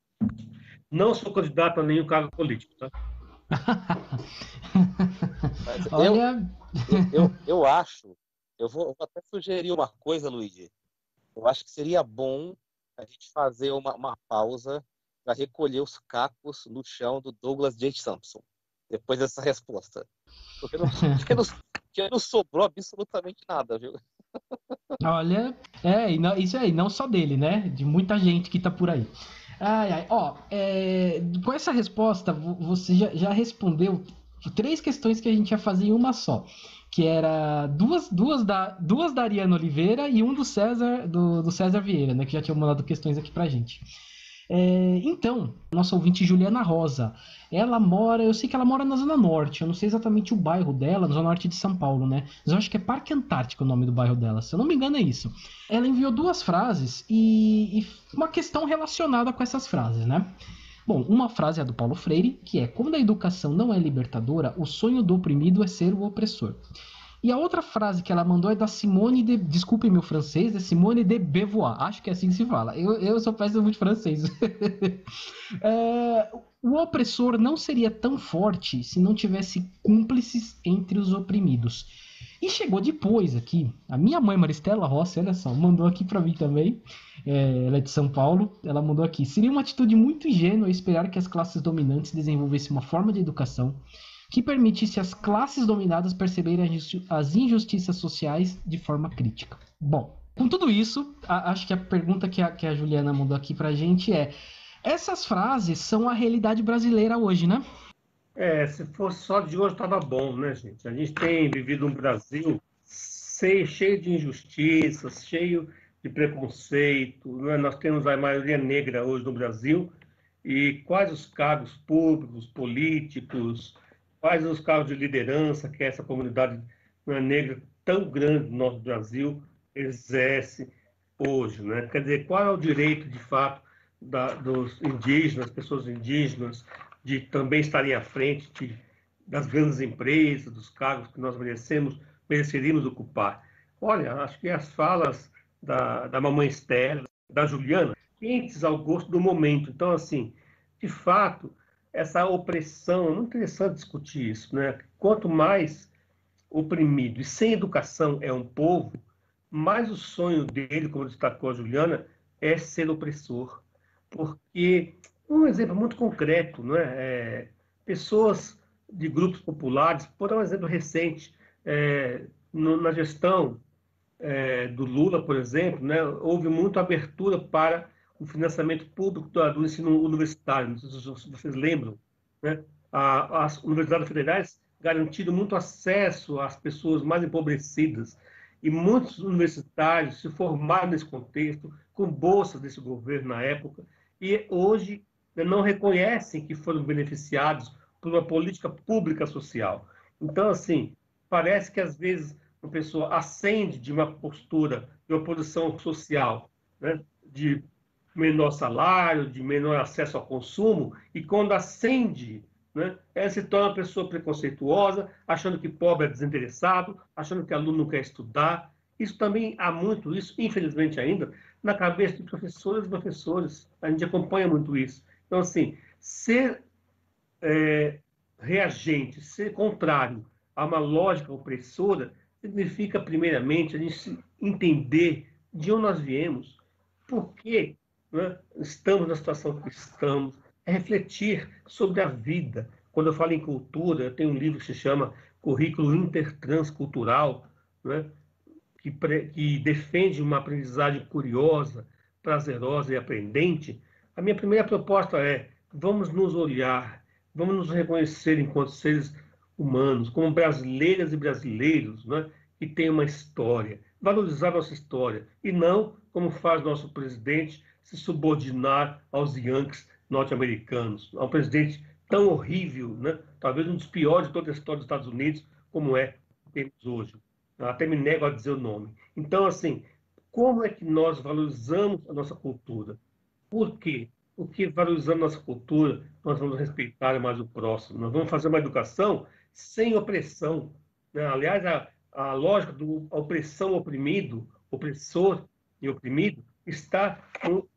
Não sou candidato a nenhum cargo político, tá? Mas Olha, eu acho, eu vou até sugerir uma coisa, Luigi. Eu acho que seria bom a gente fazer uma pausa para recolher os cacos no chão do Douglas J. Simpson, depois dessa resposta. Porque não sobrou absolutamente nada, viu? olha, isso aí, não só dele, né? De muita gente que tá por aí. Ai, ai, ó, com essa resposta, você já respondeu três questões que a gente ia fazer em uma só. Que era duas da Ariana Oliveira e um do César, do César Vieira, né? Que já tinha mandado questões aqui pra gente. Então, nossa ouvinte Juliana Rosa, eu sei que ela mora na Zona Norte, eu não sei exatamente o bairro dela, na Zona Norte de São Paulo, né? Mas eu acho que é Parque Antártico o nome do bairro dela, se eu não me engano é isso. Ela enviou duas frases e uma questão relacionada com essas frases, né? Bom, uma frase é a do Paulo Freire, que é: quando a educação não é libertadora, o sonho do oprimido é ser o opressor. E a outra frase que ela mandou é da Simone de... Desculpe meu francês, é Simone de Beauvoir. Acho que é assim que se fala. Eu sou péssimo de francês. O opressor não seria tão forte se não tivesse cúmplices entre os oprimidos. E chegou depois aqui, a minha mãe Maristela Rossi, olha só, mandou aqui para mim também, ela é de São Paulo, ela mandou aqui: seria uma atitude muito ingênua esperar que as classes dominantes desenvolvessem uma forma de educação que permitisse às classes dominadas perceberem as injustiças sociais de forma crítica. Bom, com tudo isso, acho que a pergunta que a Juliana mandou aqui pra gente é: essas frases são a realidade brasileira hoje, né? Se fosse só de hoje, estava bom, né, gente? A gente tem vivido um Brasil cheio de injustiças, cheio de preconceito, né? Nós temos a maioria negra hoje no Brasil, e quais os cargos públicos, políticos, quais os cargos de liderança que essa comunidade negra tão grande no nosso Brasil exerce hoje, né? Quer dizer, qual é o direito, de fato, dos indígenas, pessoas indígenas, de também estarem à frente das grandes empresas, dos cargos que nós mereceríamos ocupar? Olha, acho que as falas da mamãe Esther, da Juliana, quentes ao gosto do momento. Então, assim, de fato, essa opressão, é muito interessante discutir isso, né? Quanto mais oprimido e sem educação é um povo, mais o sonho dele, como destacou a Juliana, é ser opressor. Porque, um exemplo muito concreto, não é? Pessoas de grupos populares, por dar um exemplo recente, na gestão do Lula, por exemplo, né, houve muita abertura para o financiamento público do ensino universitário, não sei se vocês lembram, né? As universidades federais garantiram muito acesso às pessoas mais empobrecidas, e muitos universitários se formaram nesse contexto, com bolsas desse governo na época, e hoje, né, não reconhecem que foram beneficiados por uma política pública social. Então, assim, parece que às vezes uma pessoa ascende de uma postura de oposição social, né, de menor salário, de menor acesso ao consumo, e quando ascende, né, ela se torna uma pessoa preconceituosa, achando que pobre é desinteressado, achando que aluno não quer estudar. Isso também há muito isso, infelizmente ainda, na cabeça de professores e professores. A gente acompanha muito isso. Então, assim, ser reagente, ser contrário a uma lógica opressora, significa, primeiramente, a gente entender de onde nós viemos, por que, né, estamos na situação que estamos, é refletir sobre a vida. Quando eu falo em cultura, eu tenho um livro que se chama Currículo Intertranscultural, né, que defende uma aprendizagem curiosa, prazerosa e aprendente. A minha primeira proposta é: vamos nos olhar, vamos nos reconhecer enquanto seres humanos, como brasileiras e brasileiros, né, que têm uma história, valorizar nossa história, e não, como faz nosso presidente, se subordinar aos Yankees norte-americanos, a um presidente tão horrível, né, talvez um dos piores de toda a história dos Estados Unidos, como é que temos hoje. Eu até me nego a dizer o nome. Então, assim, como é que nós valorizamos a nossa cultura? Por quê? Porque valorizando nossa cultura, nós vamos respeitar mais o próximo. Nós vamos fazer uma educação sem opressão, né? Aliás, a lógica do opressão, oprimido, opressor e oprimido está no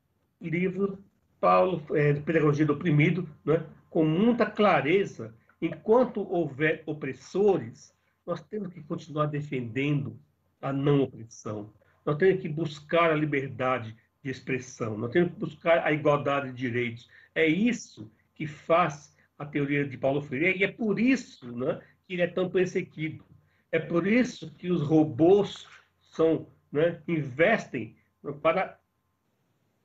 livro Paulo, de Pedagogia do Oprimido, né? Com muita clareza. Enquanto houver opressores, nós temos que continuar defendendo a não opressão. Nós temos que buscar a liberdade de expressão, nós temos que buscar a igualdade de direitos. É isso que faz a teoria de Paulo Freire, e é por isso, né, que ele é tão perseguido. É por isso que os robôs né, investem para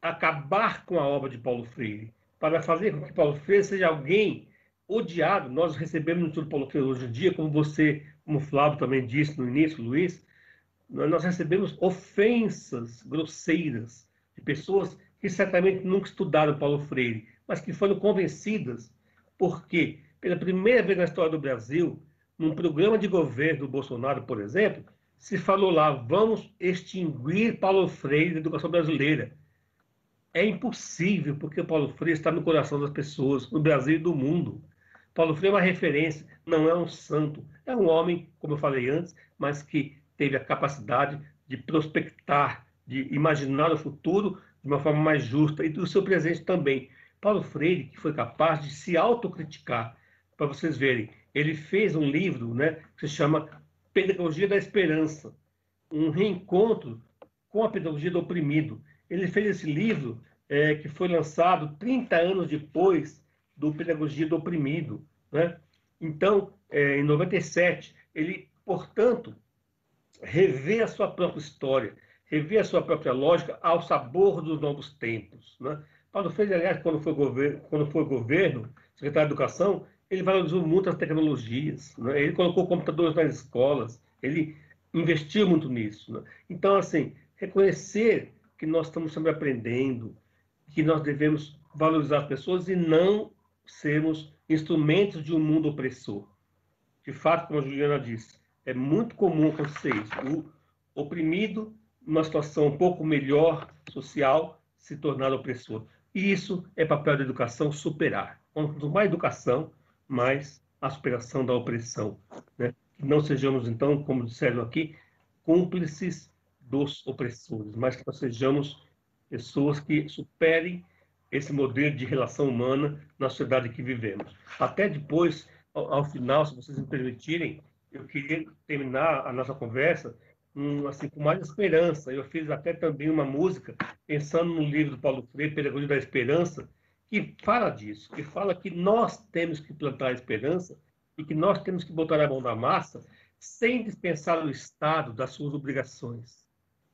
acabar com a obra de Paulo Freire, para fazer com que Paulo Freire seja alguém odiado. Nós recebemos no Instituto Paulo Freire hoje em dia, como você, como o Flávio também disse no início, Luiz, nós recebemos ofensas grosseiras de pessoas que certamente nunca estudaram Paulo Freire, mas que foram convencidas, porque pela primeira vez na história do Brasil, num programa de governo do Bolsonaro, por exemplo, se falou lá: vamos extinguir Paulo Freire da educação brasileira. É impossível, porque o Paulo Freire está no coração das pessoas, no Brasil e do mundo. Paulo Freire é uma referência, não é um santo. É um homem, como eu falei antes, mas que teve a capacidade de prospectar, de imaginar o futuro de uma forma mais justa, e do seu presente também. Paulo Freire, que foi capaz de se autocriticar, para vocês verem, ele fez um livro, né, que se chama Pedagogia da Esperança, um reencontro com a pedagogia do oprimido. Ele fez esse livro, que foi lançado 30 anos depois do Pedagogia do Oprimido, né? Então, em 97, ele, portanto, revê a sua própria história, revê a sua própria lógica ao sabor dos novos tempos, né? Paulo Freire, aliás, quando foi governo, secretário de Educação, ele valorizou muito as tecnologias, né? Ele colocou computadores nas escolas, ele investiu muito nisso, né? Então, assim, reconhecer que nós estamos sempre aprendendo, que nós devemos valorizar as pessoas e não sermos instrumentos de um mundo opressor. De fato, como a Juliana disse, é muito comum acontecer isso. O oprimido, numa situação um pouco melhor social, se tornar opressor. E isso é papel da educação superar. Quanto mais educação, mais a superação da opressão, né? Que não sejamos, então, como disseram aqui, cúmplices dos opressores, mas que nós sejamos pessoas que superem esse modelo de relação humana na sociedade que vivemos. Até depois, ao final, se vocês me permitirem, eu queria terminar a nossa conversa assim, com mais esperança. Eu fiz até também uma música pensando no livro do Paulo Freire, Pedagogia da Esperança, que fala disso, que fala que nós temos que plantar a esperança e que nós temos que botar a mão na massa sem dispensar o Estado das suas obrigações.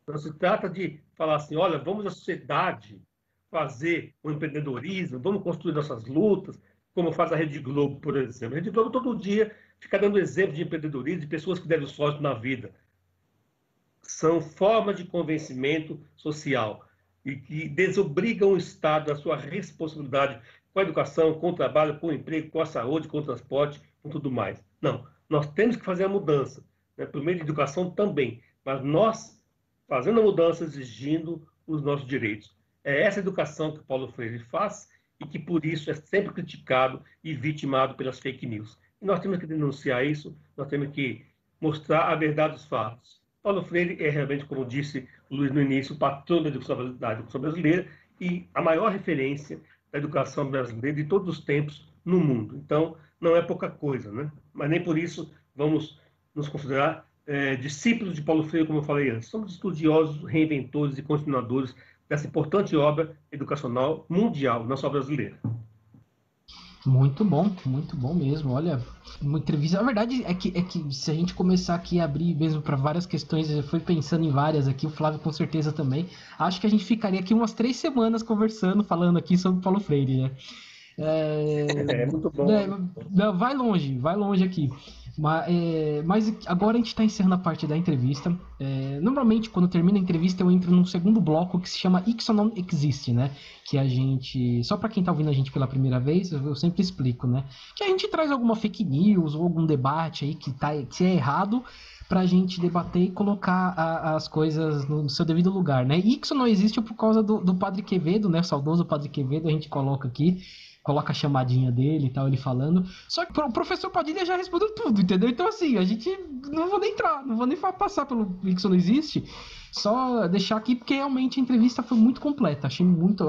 Não se trata de falar assim: olha, vamos à sociedade, fazer o empreendedorismo, vamos construir nossas lutas, como faz a Rede Globo, por exemplo. A Rede Globo todo dia fica dando exemplo de empreendedorismo, de pessoas que deram sorte na vida. São formas de convencimento social e que desobrigam o Estado da sua responsabilidade com a educação, com o trabalho, com o emprego, com a saúde, com o transporte, com tudo mais. Não, nós temos que fazer a mudança, né? Por meio de educação também, mas nós fazendo a mudança, exigindo os nossos direitos. É essa educação que Paulo Freire faz e que, por isso, é sempre criticado e vitimado pelas fake news. E nós temos que denunciar isso, nós temos que mostrar a verdade dos fatos. Paulo Freire é realmente, como disse o Luiz no início, o patrão da educação brasileira e a maior referência da educação brasileira de todos os tempos no mundo. Então, não é pouca coisa, né? Mas nem por isso vamos nos considerar discípulos de Paulo Freire, como eu falei antes. Somos estudiosos, reinventores e continuadores dessa importante obra educacional mundial, não só brasileira. Muito bom mesmo. Olha, uma entrevista. A verdade é que se a gente começar aqui a abrir mesmo para várias questões, eu fui pensando em várias aqui, o Flávio com certeza também. Acho que a gente ficaria aqui umas 3 semanas conversando, falando aqui sobre Paulo Freire, né? É muito bom. Não, vai longe aqui. Mas agora a gente está encerrando a parte da entrevista. Normalmente, quando termina a entrevista, eu entro num segundo bloco que se chama Ixo não existe, né? Que a gente. Só para quem está ouvindo a gente pela primeira vez, eu sempre explico, né? Que a gente traz alguma fake news ou algum debate aí que é errado para a gente debater e colocar as coisas no seu devido lugar, né? Ixo não existe por causa do Padre Quevedo, né? O saudoso Padre Quevedo, a gente coloca aqui. Coloca a chamadinha dele e tal, ele falando. Só que o professor Padilha já respondeu tudo, entendeu? Então, assim, a gente não vou nem entrar, não vou nem passar pelo Isso Não Existe. Só deixar aqui, porque realmente a entrevista foi muito completa. Achei muito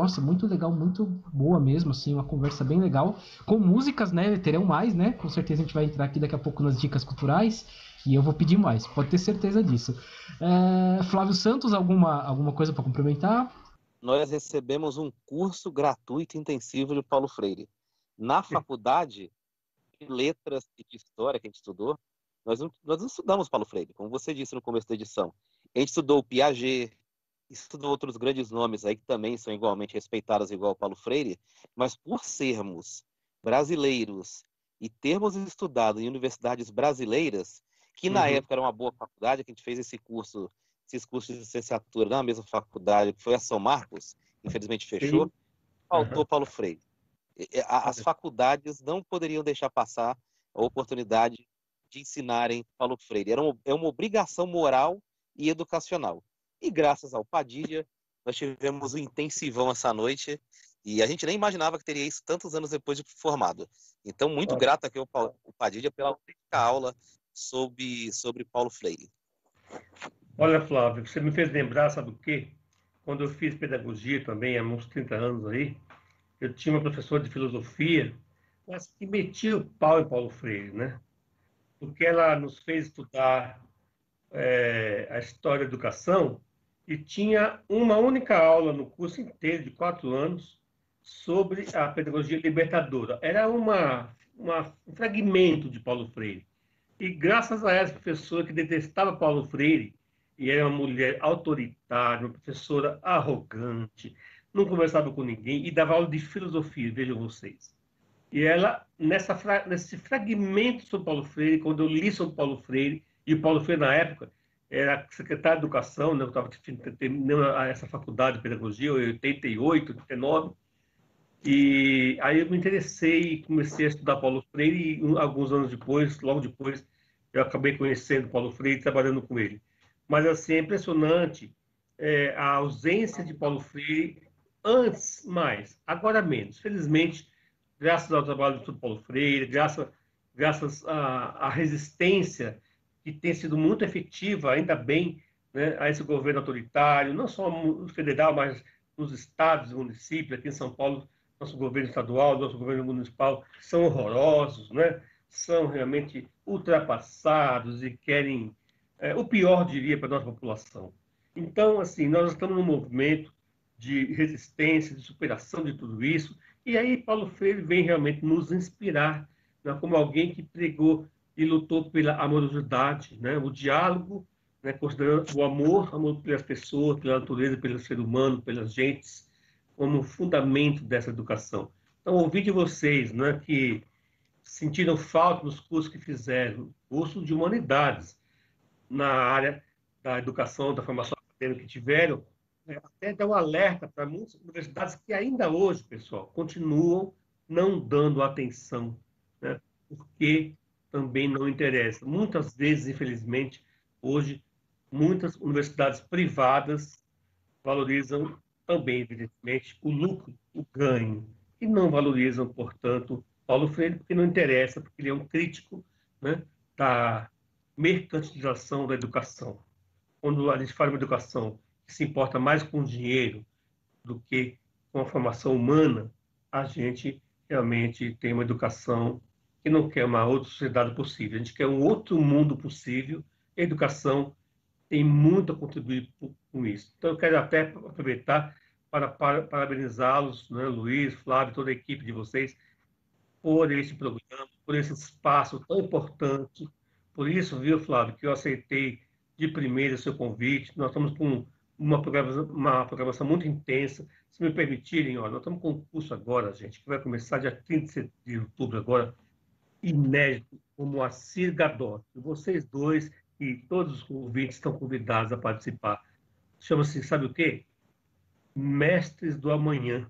legal, muito boa mesmo, assim, uma conversa bem legal. Com músicas, né? Terão mais, né? Com certeza a gente vai entrar aqui daqui a pouco nas dicas culturais. E eu vou pedir mais, pode ter certeza disso. Flávio Santos, alguma coisa para complementar? Nós recebemos um curso gratuito intensivo de Paulo Freire. Na faculdade de letras e de história que a gente estudou, nós não estudamos Paulo Freire, como você disse no começo da edição. A gente estudou o Piaget, estudou outros grandes nomes aí que também são igualmente respeitados igual Paulo Freire, mas por sermos brasileiros e termos estudado em universidades brasileiras, que na época era uma boa faculdade, que a gente fez esses cursos de licenciatura na mesma faculdade, que foi a São Marcos, infelizmente fechou, faltou Paulo Freire. As faculdades não poderiam deixar passar a oportunidade de ensinarem Paulo Freire. É uma obrigação moral e educacional. E graças ao Padilha, nós tivemos um intensivão essa noite, e a gente nem imaginava que teria isso tantos anos depois de formado. Então, muito grato aqui ao Padilha pela aula sobre Paulo Freire. Olha, Flávio, você me fez lembrar, sabe o quê? Quando eu fiz pedagogia também, há uns 30 anos aí, eu tinha uma professora de filosofia, mas que metia o pau em Paulo Freire, né? Porque ela nos fez estudar a história da educação e tinha uma única aula no curso inteiro, de 4 anos, sobre a pedagogia libertadora. Era um fragmento de Paulo Freire. E graças a essa professora que detestava Paulo Freire, e era uma mulher autoritária, uma professora arrogante, não conversava com ninguém e dava aula de filosofia, vejam vocês. E ela, nesse fragmento sobre Paulo Freire, quando eu li sobre Paulo Freire, e o Paulo Freire, na época, era secretário de Educação, né? Eu estava terminando essa faculdade de pedagogia, em 88, 89, e aí eu me interessei e comecei a estudar Paulo Freire, e alguns anos depois, logo depois, eu acabei conhecendo Paulo Freire e trabalhando com ele. Mas, assim, é impressionante a ausência de Paulo Freire antes mais, agora menos. Felizmente, graças ao trabalho do Paulo Freire, graças à resistência que tem sido muito efetiva, ainda bem, né, a esse governo autoritário, não só no federal, mas nos estados e municípios. Aqui em São Paulo, nosso governo estadual, nosso governo municipal são horrorosos, né? São realmente ultrapassados e querem o pior, diria, para a nossa população. Então, assim, nós estamos num movimento de resistência, de superação de tudo isso, e aí Paulo Freire vem realmente nos inspirar, né, como alguém que pregou e lutou pela amorosidade, né, o diálogo, né, considerando o amor pelas pessoas, pela natureza, pelo ser humano, pelas gentes, como fundamento dessa educação. Então, ouvi de vocês, né, que sentiram falta nos cursos que fizeram, cursos de humanidades, na área da educação, da formação acadêmica que tiveram, né, até dar um alerta para muitas universidades que ainda hoje, pessoal, continuam não dando atenção, né, porque também não interessa. Muitas vezes, infelizmente, hoje, muitas universidades privadas valorizam também, evidentemente, o lucro, o ganho, e não valorizam, portanto, Paulo Freire, porque não interessa, porque ele é um crítico, né, da mercantilização da educação. Quando a gente fala de uma educação que se importa mais com o dinheiro do que com a formação humana, a gente realmente tem uma educação que não quer uma outra sociedade possível. A gente quer um outro mundo possível. A educação tem muito a contribuir com isso. Então, eu quero até aproveitar para parabenizá-los, né, Luiz, Flávio, toda a equipe de vocês, por esse programa, por esse espaço tão importante. Por isso, viu, Flávio, que eu aceitei de primeira o seu convite. Nós estamos com uma programação muito intensa. Se me permitirem, ó, nós estamos com um curso agora, gente, que vai começar dia 30 de outubro agora, inédito, como a Moacir Gadot. Vocês dois e todos os ouvintes estão convidados a participar. Chama-se, sabe o quê? Mestres do Amanhã,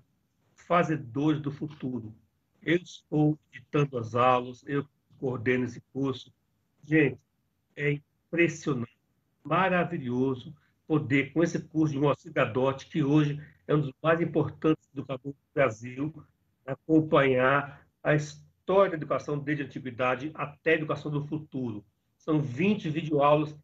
Fazedores do Futuro. Eu estou editando as aulas, eu coordeno esse curso. Gente, é impressionante, maravilhoso poder, com esse curso de Moacir Gadot, que hoje é um dos mais importantes educadores do Brasil, acompanhar a história da educação desde a antiguidade até a educação do futuro. São 20 videoaulas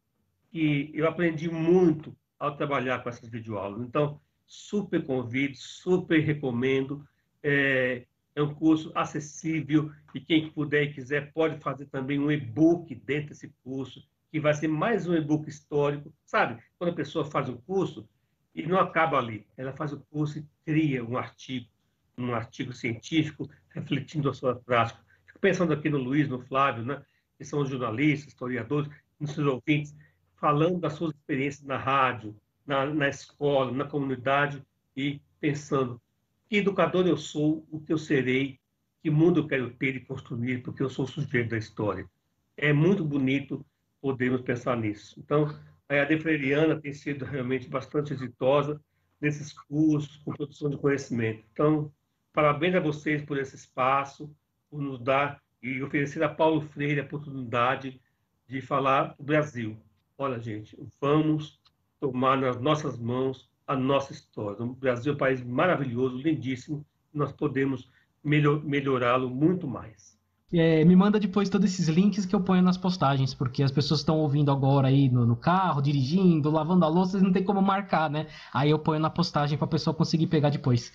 que eu aprendi muito ao trabalhar com essas videoaulas. Então, super convido, super recomendo. É um curso acessível e quem puder e quiser pode fazer também um e-book dentro desse curso, que vai ser mais um e-book histórico. Sabe, quando a pessoa faz um curso e não acaba ali, ela faz o curso e cria um artigo científico refletindo a sua prática. Fico pensando aqui no Luiz, no Flávio, né, que são jornalistas, historiadores, nos seus ouvintes, falando das suas experiências na rádio, na escola, na comunidade e pensando que educador eu sou, o que eu serei, que mundo eu quero ter e construir, porque eu sou o sujeito da história. É muito bonito podermos pensar nisso. Então, a EAD Freiriana tem sido realmente bastante exitosa nesses cursos, com produção de conhecimento. Então, parabéns a vocês por esse espaço, por nos dar e oferecer a Paulo Freire a oportunidade de falar do Brasil. Olha, gente, vamos tomar nas nossas mãos a nossa história. O Brasil é um país maravilhoso, lindíssimo, nós podemos melhorá-lo muito mais. Me manda depois todos esses links que eu ponho nas postagens, porque as pessoas estão ouvindo agora aí no carro, dirigindo, lavando a louça, não tem como marcar, né? Aí eu ponho na postagem para a pessoa conseguir pegar depois.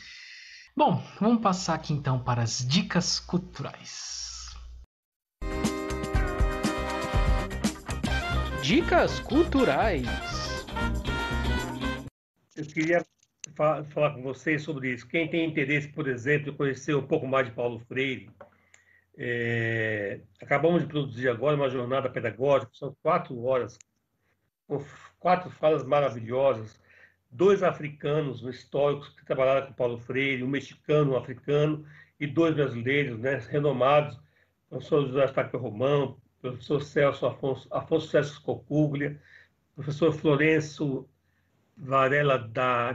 Bom, vamos passar aqui então para as dicas culturais. Dicas culturais. Eu queria falar com vocês sobre isso. Quem tem interesse, por exemplo, em conhecer um pouco mais de Paulo Freire, acabamos de produzir agora uma jornada pedagógica, são 4 horas, com 4 falas maravilhosas, 2 africanos históricos que trabalharam com Paulo Freire, um mexicano, um africano, e 2 brasileiros, né, renomados, o professor José Eustáquio Romão, o professor Afonso Celso Cocuglia, o professor Florencio Varela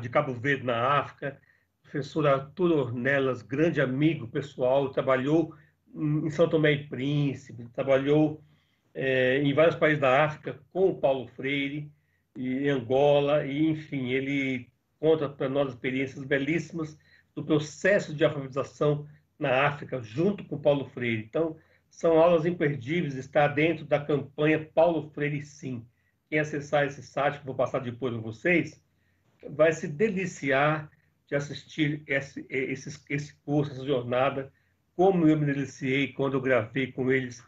de Cabo Verde, na África, professor Arthur Ornelas, grande amigo pessoal, trabalhou em São Tomé e Príncipe, trabalhou em vários países da África com o Paulo Freire, em Angola, e enfim, ele conta para nós experiências belíssimas do processo de alfabetização na África, junto com o Paulo Freire. Então, são aulas imperdíveis, está dentro da campanha Paulo Freire Sim. Quem acessar esse site, que vou passar depois para vocês, vai se deliciar de assistir esse curso, essa jornada, como eu me deliciei quando eu gravei com eles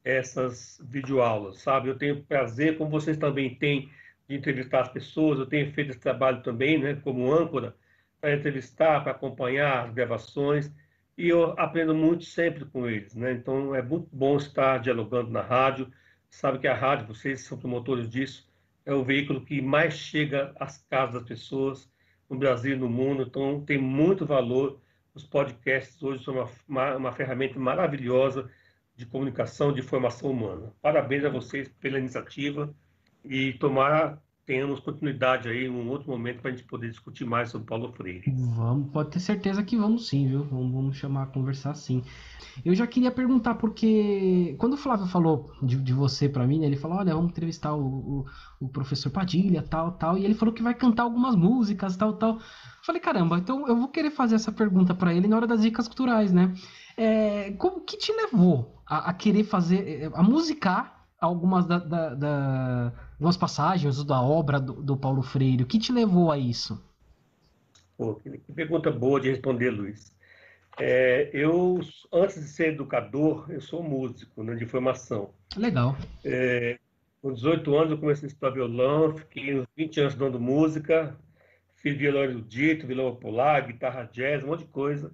essas videoaulas, sabe? Eu tenho prazer, como vocês também têm, de entrevistar as pessoas. Eu tenho feito esse trabalho também, né, como âncora, para entrevistar, para acompanhar as gravações, e eu aprendo muito sempre com eles, né? Então, é muito bom estar dialogando na rádio. Sabe que a rádio, vocês são promotores disso, é o veículo que mais chega às casas das pessoas, no Brasil e no mundo. Então, tem muito valor. Os podcasts hoje são uma ferramenta maravilhosa de comunicação, de formação humana. Parabéns a vocês pela iniciativa e tomara tenhamos continuidade aí em um outro momento para a gente poder discutir mais sobre Paulo Freire. Vamos, pode ter certeza que vamos sim, viu? Vamos chamar a conversar sim. Eu já queria perguntar, porque quando o Flávio falou de você pra mim, né, ele falou, olha, vamos entrevistar o professor Padilha, tal, tal, e ele falou que vai cantar algumas músicas, tal, tal. Eu falei, caramba, então eu vou querer fazer essa pergunta pra ele na hora das dicas culturais, né? Como que te levou a querer fazer, a musicar algumas algumas passagens da obra do Paulo Freire? O que te levou a isso? Pô, que pergunta boa de responder, Luiz. Eu, antes de ser educador, eu sou músico, né, de formação. Legal. Com 18 anos eu comecei a estudar violão, fiquei uns 20 anos estudando música, fiz violão erudito, violão popular, guitarra jazz, um monte de coisa,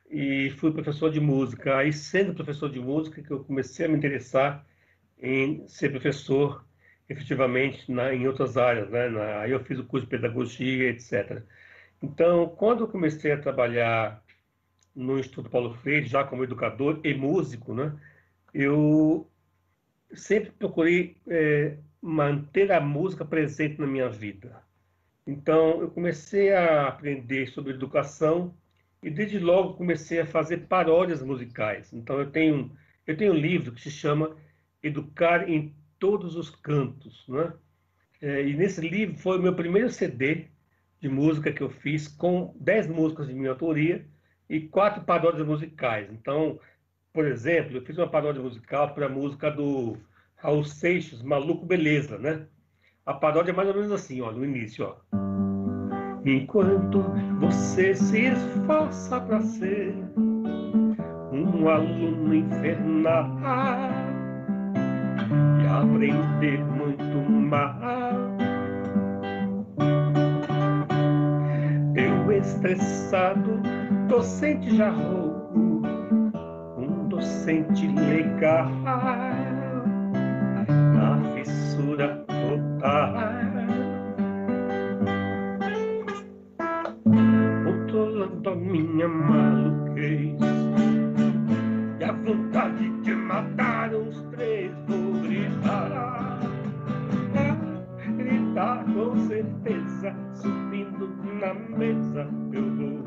e fui professor de música. Aí, sendo professor de música, que eu comecei a me interessar em ser professor, efetivamente, em outras áreas, né? Aí eu fiz o curso de pedagogia, etc. Então, quando eu comecei a trabalhar no Instituto Paulo Freire, já como educador e músico, né? Eu sempre procurei manter a música presente na minha vida. Então, eu comecei a aprender sobre educação e, desde logo, comecei a fazer paródias musicais. Então, eu tenho um livro que se chama Educar em Todos os Cantos, né? E nesse livro foi o meu primeiro CD de música que eu fiz, com 10 músicas de minha autoria e 4 paródias musicais. Então, por exemplo, eu fiz uma paródia musical para a música do Raul Seixas, Maluco Beleza, né? A paródia é mais ou menos assim, ó, no início, ó. Enquanto você se esforça para ser um aluno infernal e aprender muito mal, eu estressado, docente já rouco, um docente legal, na fissura total, controlando a minha maluquez e a vontade de matar uns 3, vou gritar, gritar com certeza, subindo na mesa eu vou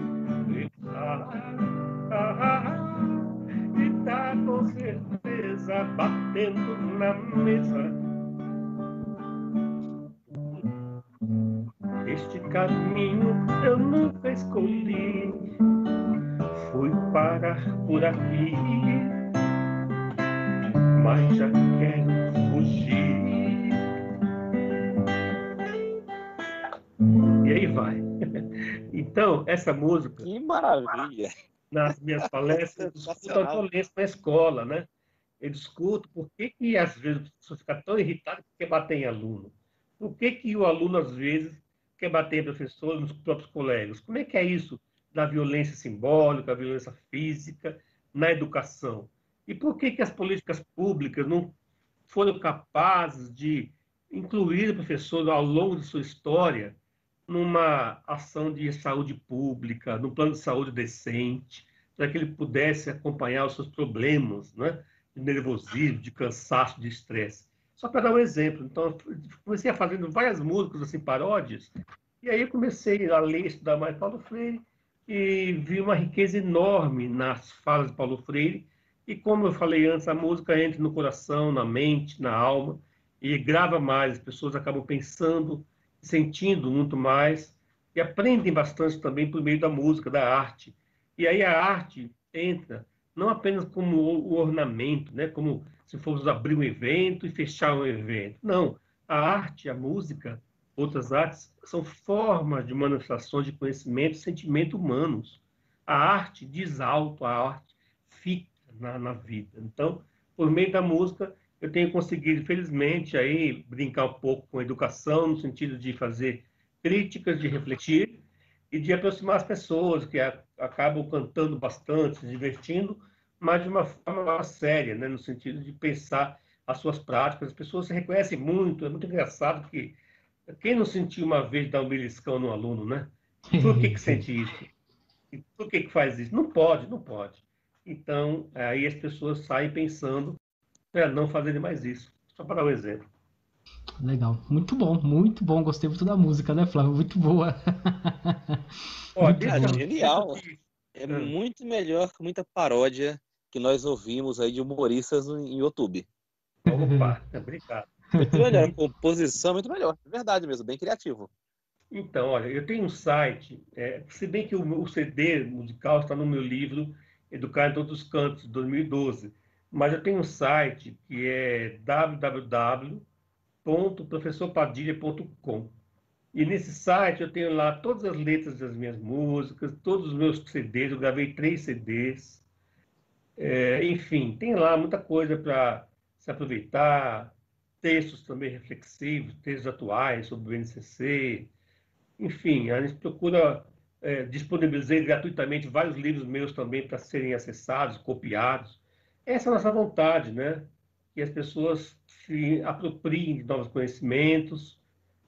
gritar, gritar com certeza, batendo na mesa. Este caminho eu nunca escolhi, fui parar por aqui, mas já quero fugir. E aí vai. Então, essa música, Que maravilha! nas minhas palestras, eu discuto a violência na escola, né? Eu discuto por que às vezes a pessoa fica tão irritada que quer bater em aluno. Por que o aluno, às vezes, quer bater em professor, nos próprios colegas? Como é que é isso da violência simbólica, a violência física na educação? E por que as políticas públicas não foram capazes de incluir o professor ao longo de sua história numa ação de saúde pública, num plano de saúde decente, para que ele pudesse acompanhar os seus problemas, né? De nervosismo, de cansaço, de estresse. Só para dar um exemplo. Então, eu comecei a fazendo várias músicas, assim, paródias, e aí eu comecei a ler, estudar mais Paulo Freire, e vi uma riqueza enorme nas falas de Paulo Freire, e como eu falei antes, a música entra no coração, na mente, na alma, e grava mais, as pessoas acabam pensando, sentindo muito mais, e aprendem bastante também por meio da música, da arte. E aí a arte entra não apenas como o ornamento, né? Como se fosse abrir um evento e fechar um evento. Não, a arte, a música, outras artes, são formas de manifestações de conhecimento e sentimento humanos. A arte diz alto, a arte fica na vida. Então, por meio da música, eu tenho conseguido, felizmente, aí, brincar um pouco com a educação, no sentido de fazer críticas, de refletir e de aproximar as pessoas que acabam cantando bastante, se divertindo, mas de uma forma mais séria, né? No sentido de pensar as suas práticas. As pessoas se reconhecem muito, é muito engraçado que quem não sentiu uma vez dar um beliscão no aluno, né? Por que sente isso? E por que faz isso? Não pode, não pode. Então, aí as pessoas saem pensando para não fazerem mais isso. Só para dar um exemplo. Legal. Muito bom, muito bom. Gostei muito da música, né, Flávio? Muito boa. Ó, Muito Ah, boa. desse genial. que... É Ah, muito melhor que muita paródia que nós ouvimos aí de humoristas em YouTube. opa, obrigado. Muito melhor, a E, composição é muito melhor. Verdade mesmo, bem criativo. então, olha, eu tenho um site, se bem que o CD musical está no meu livro Educar em Todos os Cantos, de 2012, mas eu tenho um site que é www.professorpadilha.com. E nesse site eu tenho lá todas as letras das minhas músicas, todos os meus CDs, eu gravei 3 CDs. Enfim, tem lá muita coisa para se aproveitar, textos também reflexivos, textos atuais sobre o NCC. Enfim, a gente procura disponibilizar gratuitamente vários livros meus também para serem acessados, copiados. Essa é a nossa vontade, né? Que as pessoas se apropriem de novos conhecimentos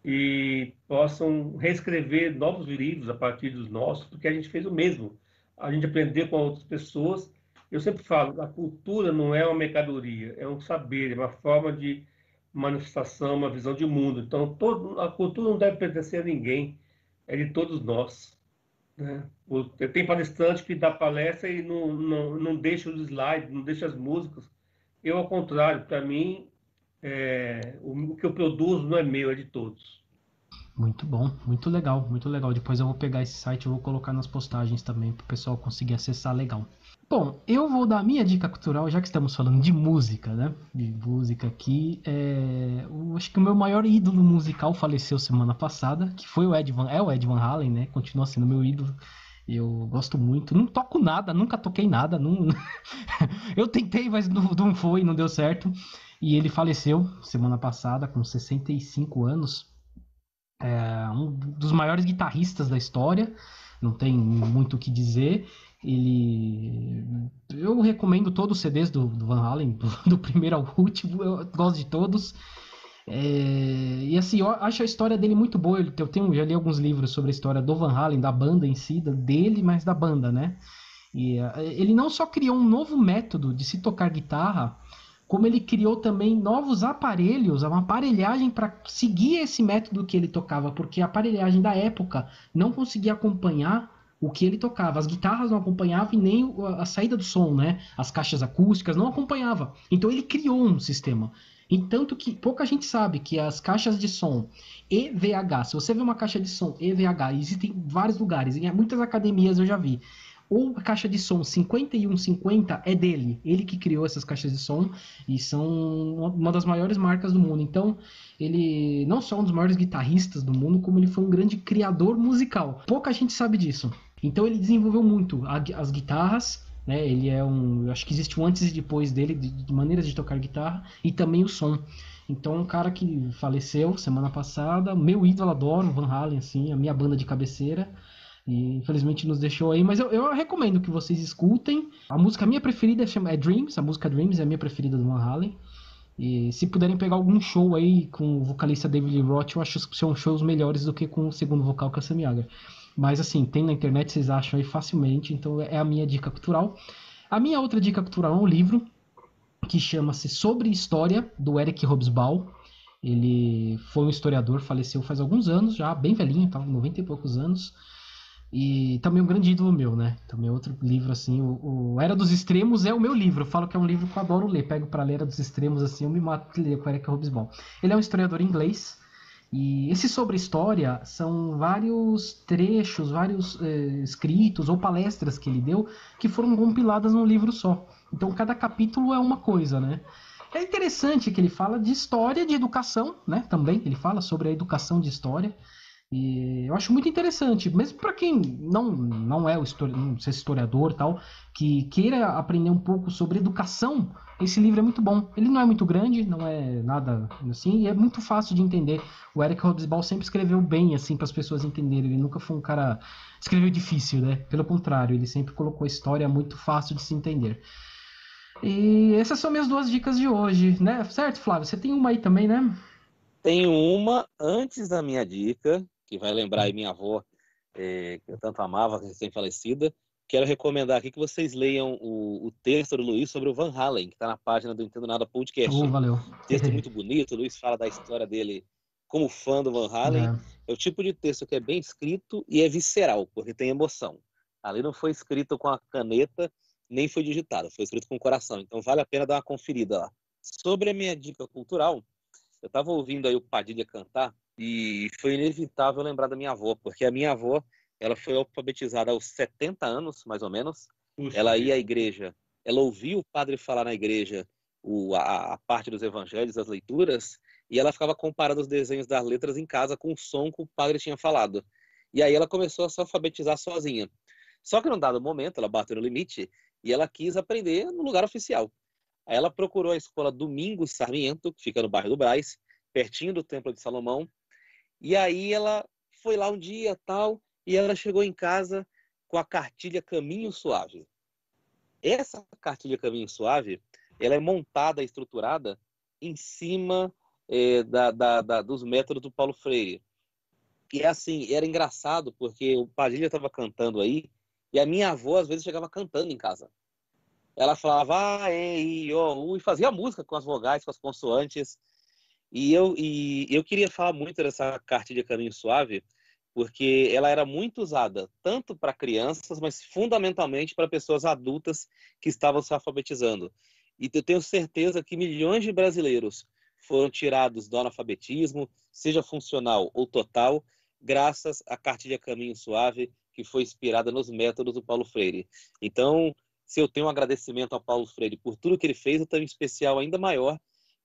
e possam reescrever novos livros a partir dos nossos, porque a gente fez o mesmo. A gente aprendeu com outras pessoas. Eu sempre falo, a cultura não é uma mercadoria, é um saber, é uma forma de manifestação, uma visão de mundo. Então, a cultura não deve pertencer a ninguém, é de todos nós, né? Tem palestrante que dá palestra e não deixa os slides, não deixa as músicas. Eu, ao contrário, para mim, o que eu produzo não é meu, é de todos. Muito bom, muito legal, muito legal. Depois eu vou pegar esse site e vou colocar nas postagens também para o pessoal conseguir acessar legal. Bom, eu vou dar a minha dica cultural, já que estamos falando de música, né? De música aqui. Acho que o meu maior ídolo musical faleceu semana passada, que foi o Ed Van Halen, né? Continua sendo meu ídolo. Eu gosto muito. Não toco nada, nunca toquei nada. Não... eu tentei, mas não foi, não deu certo. E ele faleceu semana passada, com 65 anos. Um dos maiores guitarristas da história, não tem muito o que dizer. Eu recomendo todos os CDs do Van Halen, do primeiro ao último, eu gosto de todos. E assim, eu acho a história dele muito boa. Já li alguns livros sobre a história do Van Halen, da banda em si, dele, mas da banda, né? Ele não só criou um novo método de se tocar guitarra, como ele criou também novos aparelhos, uma aparelhagem para seguir esse método que ele tocava, porque a aparelhagem da época não conseguia acompanhar o que ele tocava. As guitarras não acompanhavam e nem a saída do som, né? As caixas acústicas não acompanhava. Então ele criou um sistema. E tanto que pouca gente sabe que as caixas de som EVH, se você vê uma caixa de som EVH, existem em vários lugares, em muitas academias eu já vi. Ou a caixa de som 5150 é dele, ele que criou essas caixas de som e são uma das maiores marcas do mundo. Então, ele não só é um dos maiores guitarristas do mundo, como ele foi um grande criador musical. Pouca gente sabe disso. Então, ele desenvolveu muito as guitarras, né? Eu acho que existe um antes e depois dele, de maneiras de tocar guitarra, e também o som. Então, um cara que faleceu semana passada, meu ídolo, adoro, Van Halen, assim, a minha banda de cabeceira. E infelizmente nos deixou aí, mas eu recomendo que vocês escutem. A minha preferida é Dreams, a música Dreams é a minha preferida do Van Halen. E se puderem pegar algum show aí com o vocalista David Lee Roth, eu acho que são shows melhores do que com o segundo vocal, que é o Sammy Hagar. Mas assim, tem na internet, vocês acham aí facilmente, então é a minha dica cultural. A minha outra dica cultural é um livro que chama-se Sobre História, do Eric Hobsbawm. Ele foi um historiador, faleceu faz alguns anos já, bem velhinho, tá, 90 e poucos anos. E também um grande ídolo meu, né? Também outro livro, assim, o Era dos Extremos é o meu livro. Eu falo que é um livro que eu adoro ler. Pego para ler Era dos Extremos, assim, eu me mato de ler com o Eric Hobsbawm. Ele é um historiador inglês. E esse sobre história são vários trechos, vários escritos ou palestras que ele deu que foram compiladas num livro só. Então cada capítulo é uma coisa, né? É interessante que ele fala de história, de educação, né? Também ele fala sobre a educação de história. E eu acho muito interessante, mesmo para quem não é não seja historiador e tal, que queira aprender um pouco sobre educação, esse livro é muito bom. Ele não é muito grande, não é nada assim, e é muito fácil de entender. O Eric Hobsbawm sempre escreveu bem, assim, para as pessoas entenderem. Ele nunca foi um cara escreveu difícil, né? Pelo contrário, ele sempre colocou a história muito fácil de se entender. E essas são minhas duas dicas de hoje, né? Certo, Flávio? Você tem uma aí também, né? Tem uma antes da minha dica, que vai lembrar aí minha avó, que eu tanto amava, recém-falecida. Quero recomendar aqui que vocês leiam o texto do Luiz sobre o Van Halen, que está na página do Entendo Nada Podcast. Valeu. Texto muito bonito, o Luiz fala da história dele como fã do Van Halen. É o tipo de texto que é bem escrito e é visceral, porque tem emoção. Ali não foi escrito com a caneta, nem foi digitado, foi escrito com o coração. Então vale a pena dar uma conferida lá. Sobre a minha dica cultural, eu estava ouvindo aí o Padilha cantar e foi inevitável lembrar da minha avó, porque a minha avó, ela foi alfabetizada aos 70 anos, mais ou menos. Puxa Ela vida. ia à igreja, ela ouvia o padre falar na igreja a parte dos evangelhos, as leituras, e ela ficava comparando os desenhos das letras em casa com o som que o padre tinha falado. E aí ela começou a se alfabetizar sozinha. Só que num dado momento, ela bateu no limite e ela quis aprender no lugar oficial. Aí ela procurou a escola Domingos Sarmiento, que fica no bairro do Brás, pertinho do Templo de Salomão. E aí ela foi lá um dia, tal, e ela chegou em casa com a cartilha Caminho Suave. Essa cartilha Caminho Suave, ela é montada, estruturada em cima dos métodos do Paulo Freire. E assim, era engraçado, porque o Padilha estava cantando aí, e a minha avó às vezes chegava cantando em casa. Ela falava A, E, I, O, U, e fazia música com as vogais, com as consoantes. E eu queria falar muito dessa cartilha Caminho Suave, porque ela era muito usada tanto para crianças, mas fundamentalmente para pessoas adultas que estavam se alfabetizando. E eu tenho certeza que milhões de brasileiros foram tirados do analfabetismo, seja funcional ou total, graças à cartilha Caminho Suave, que foi inspirada nos métodos do Paulo Freire. Então, se eu tenho um agradecimento ao Paulo Freire por tudo que ele fez, eu tenho um especial ainda maior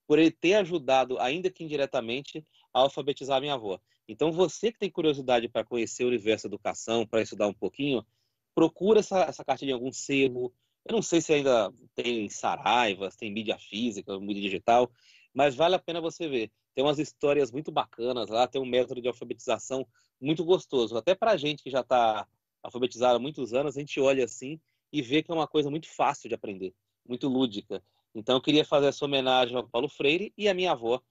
por ele ter ajudado, ainda que indiretamente, a alfabetizar a minha avó. Então, você que tem curiosidade para conhecer o universo da educação, para estudar um pouquinho, procura essa cartilha em algum sebo. Eu não sei se ainda tem Saraivas, tem mídia física, mídia digital, mas vale a pena você ver. Tem umas histórias muito bacanas lá, tem um método de alfabetização muito gostoso. Até para a gente que já está alfabetizado há muitos anos, a gente olha assim e vê que é uma coisa muito fácil de aprender, muito lúdica. Então eu queria fazer essa homenagem ao Paulo Freire e à minha avó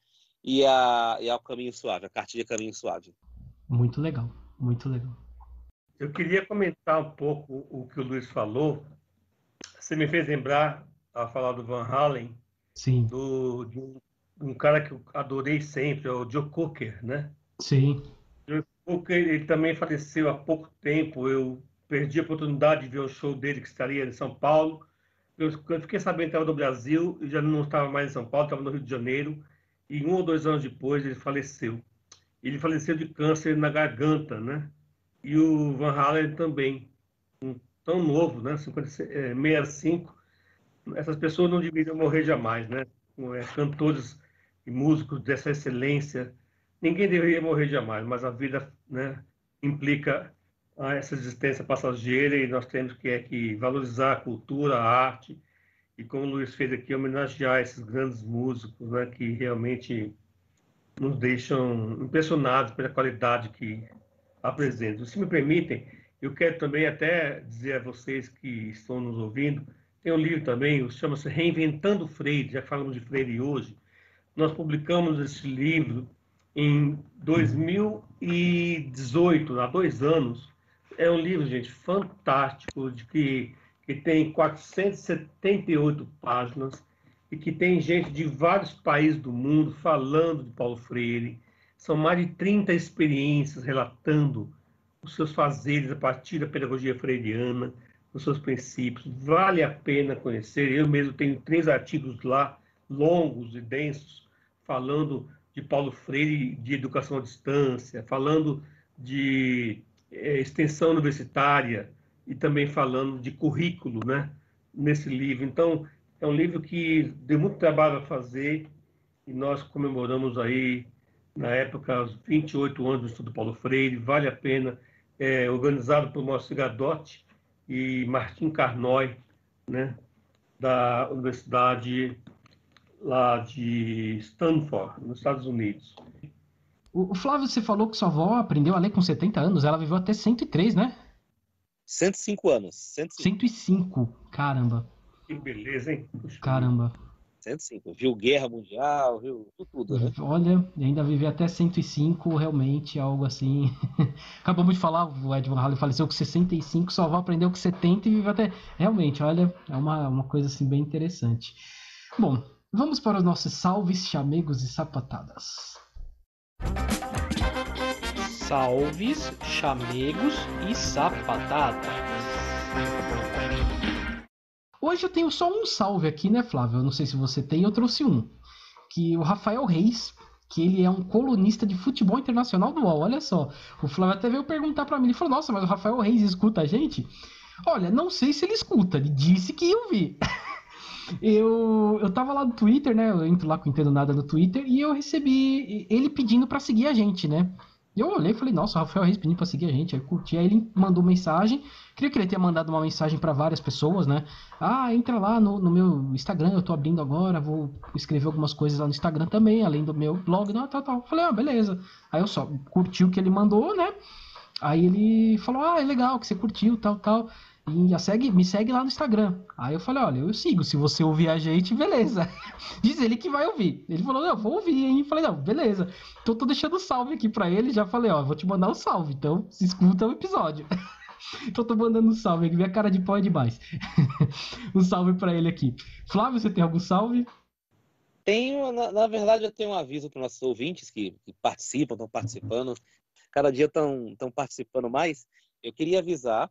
e ao Caminho Suave, a cartilha Caminho Suave. Muito legal, muito legal. Eu queria comentar um pouco o que o Luiz falou. Você me fez lembrar, a falar do Van Halen, Sim, de um cara que eu adorei sempre, é o Joe Cocker, né? sim. Joe Cocker, ele também faleceu há pouco tempo. Eu perdi a oportunidade de ver o show dele, que estaria em São Paulo. Eu fiquei sabendo que estava no Brasil e já não estava mais em São Paulo, estava no Rio de Janeiro. E 1 ou 2 anos depois ele faleceu. Ele faleceu de câncer na garganta, né? E o Van Halen também, tão novo, né? 65. Essas pessoas não deveriam morrer jamais, né? Cantores e músicos dessa excelência, ninguém deveria morrer jamais, mas a vida, né, implica essa existência passageira e nós temos que valorizar a cultura, a arte e, como o Luiz fez aqui, homenagear esses grandes músicos, né, que realmente nos deixam impressionados pela qualidade que apresentam. Se me permitem, eu quero também até dizer a vocês que estão nos ouvindo, tem um livro também, chama-se Reinventando Freire, já falamos de Freire hoje. Nós publicamos esse livro em 2018, há 2 anos. É um livro, gente, fantástico, que tem 478 páginas e que tem gente de vários países do mundo falando de Paulo Freire. São mais de 30 experiências relatando os seus fazeres a partir da pedagogia freiriana, os seus princípios. Vale a pena conhecer. Eu mesmo tenho 3 artigos lá, longos e densos, falando de Paulo Freire, de educação à distância, falando de extensão universitária e também falando de currículo, né, nesse livro. Então, é um livro que deu muito trabalho a fazer e nós comemoramos aí, na época, os 28 anos do Estudo Paulo Freire. Vale a pena. Organizado por Márcio Gadotti e Martim Carnoy, né, da Universidade lá de Stanford, nos Estados Unidos. O Flávio, você falou que sua avó aprendeu a ler com 70 anos, ela viveu até 103, né? 105 anos. 105. 105, caramba. Que beleza, hein? Puxa vida. Caramba. 105. Viu Guerra Mundial, viu tudo, né? Olha, ainda viver até 105, realmente algo assim. Acabamos de falar, o Ed Van Halen faleceu com 65, só vai aprender com 70 e vive até. Realmente, olha, é uma coisa assim bem interessante. Bom, vamos para os nossos salves, chamegos e sapatadas. Salves, chamegos e sapatadas. Hoje eu tenho só um salve aqui, né, Flávio? Eu não sei se você tem, eu trouxe um. Que o Rafael Reis, que ele é um colunista de futebol internacional do UOL. Olha só, o Flávio até veio perguntar para mim. Ele falou: Nossa, mas o Rafael Reis escuta a gente? Olha, não sei se ele escuta. Ele disse que ia ouvir. Eu tava lá no Twitter, né? Eu entro lá com Entendo Nada no Twitter e eu recebi ele pedindo para seguir a gente, né? Eu olhei e falei, nossa, o Rafael Reis pedindo pra seguir a gente. Aí eu curti. Aí ele mandou mensagem. Creio que ele tenha mandado uma mensagem para várias pessoas, né? Ah, entra lá no meu Instagram, eu tô abrindo agora. Vou escrever algumas coisas lá no Instagram também, além do meu blog. Não, tal. Falei, ah, beleza. Aí eu só curti o que ele mandou, né? Aí ele falou, ah, é legal que você curtiu, tal. E me segue lá no Instagram. Aí eu falei, olha, eu sigo. Se você ouvir a gente, beleza. Diz ele que vai ouvir. Ele falou, não, vou ouvir, hein? Eu falei, não, beleza. Então tô deixando um salve aqui pra ele. Já falei, ó, vou te mandar um salve. Então, se escuta o episódio. Então tô mandando um salve aqui. Minha cara de pau é demais. Um salve pra ele aqui. Flávio, você tem algum salve? Tenho, na verdade, eu tenho um aviso para nossos ouvintes que participam, estão participando. Cada dia estão participando mais. Eu queria avisar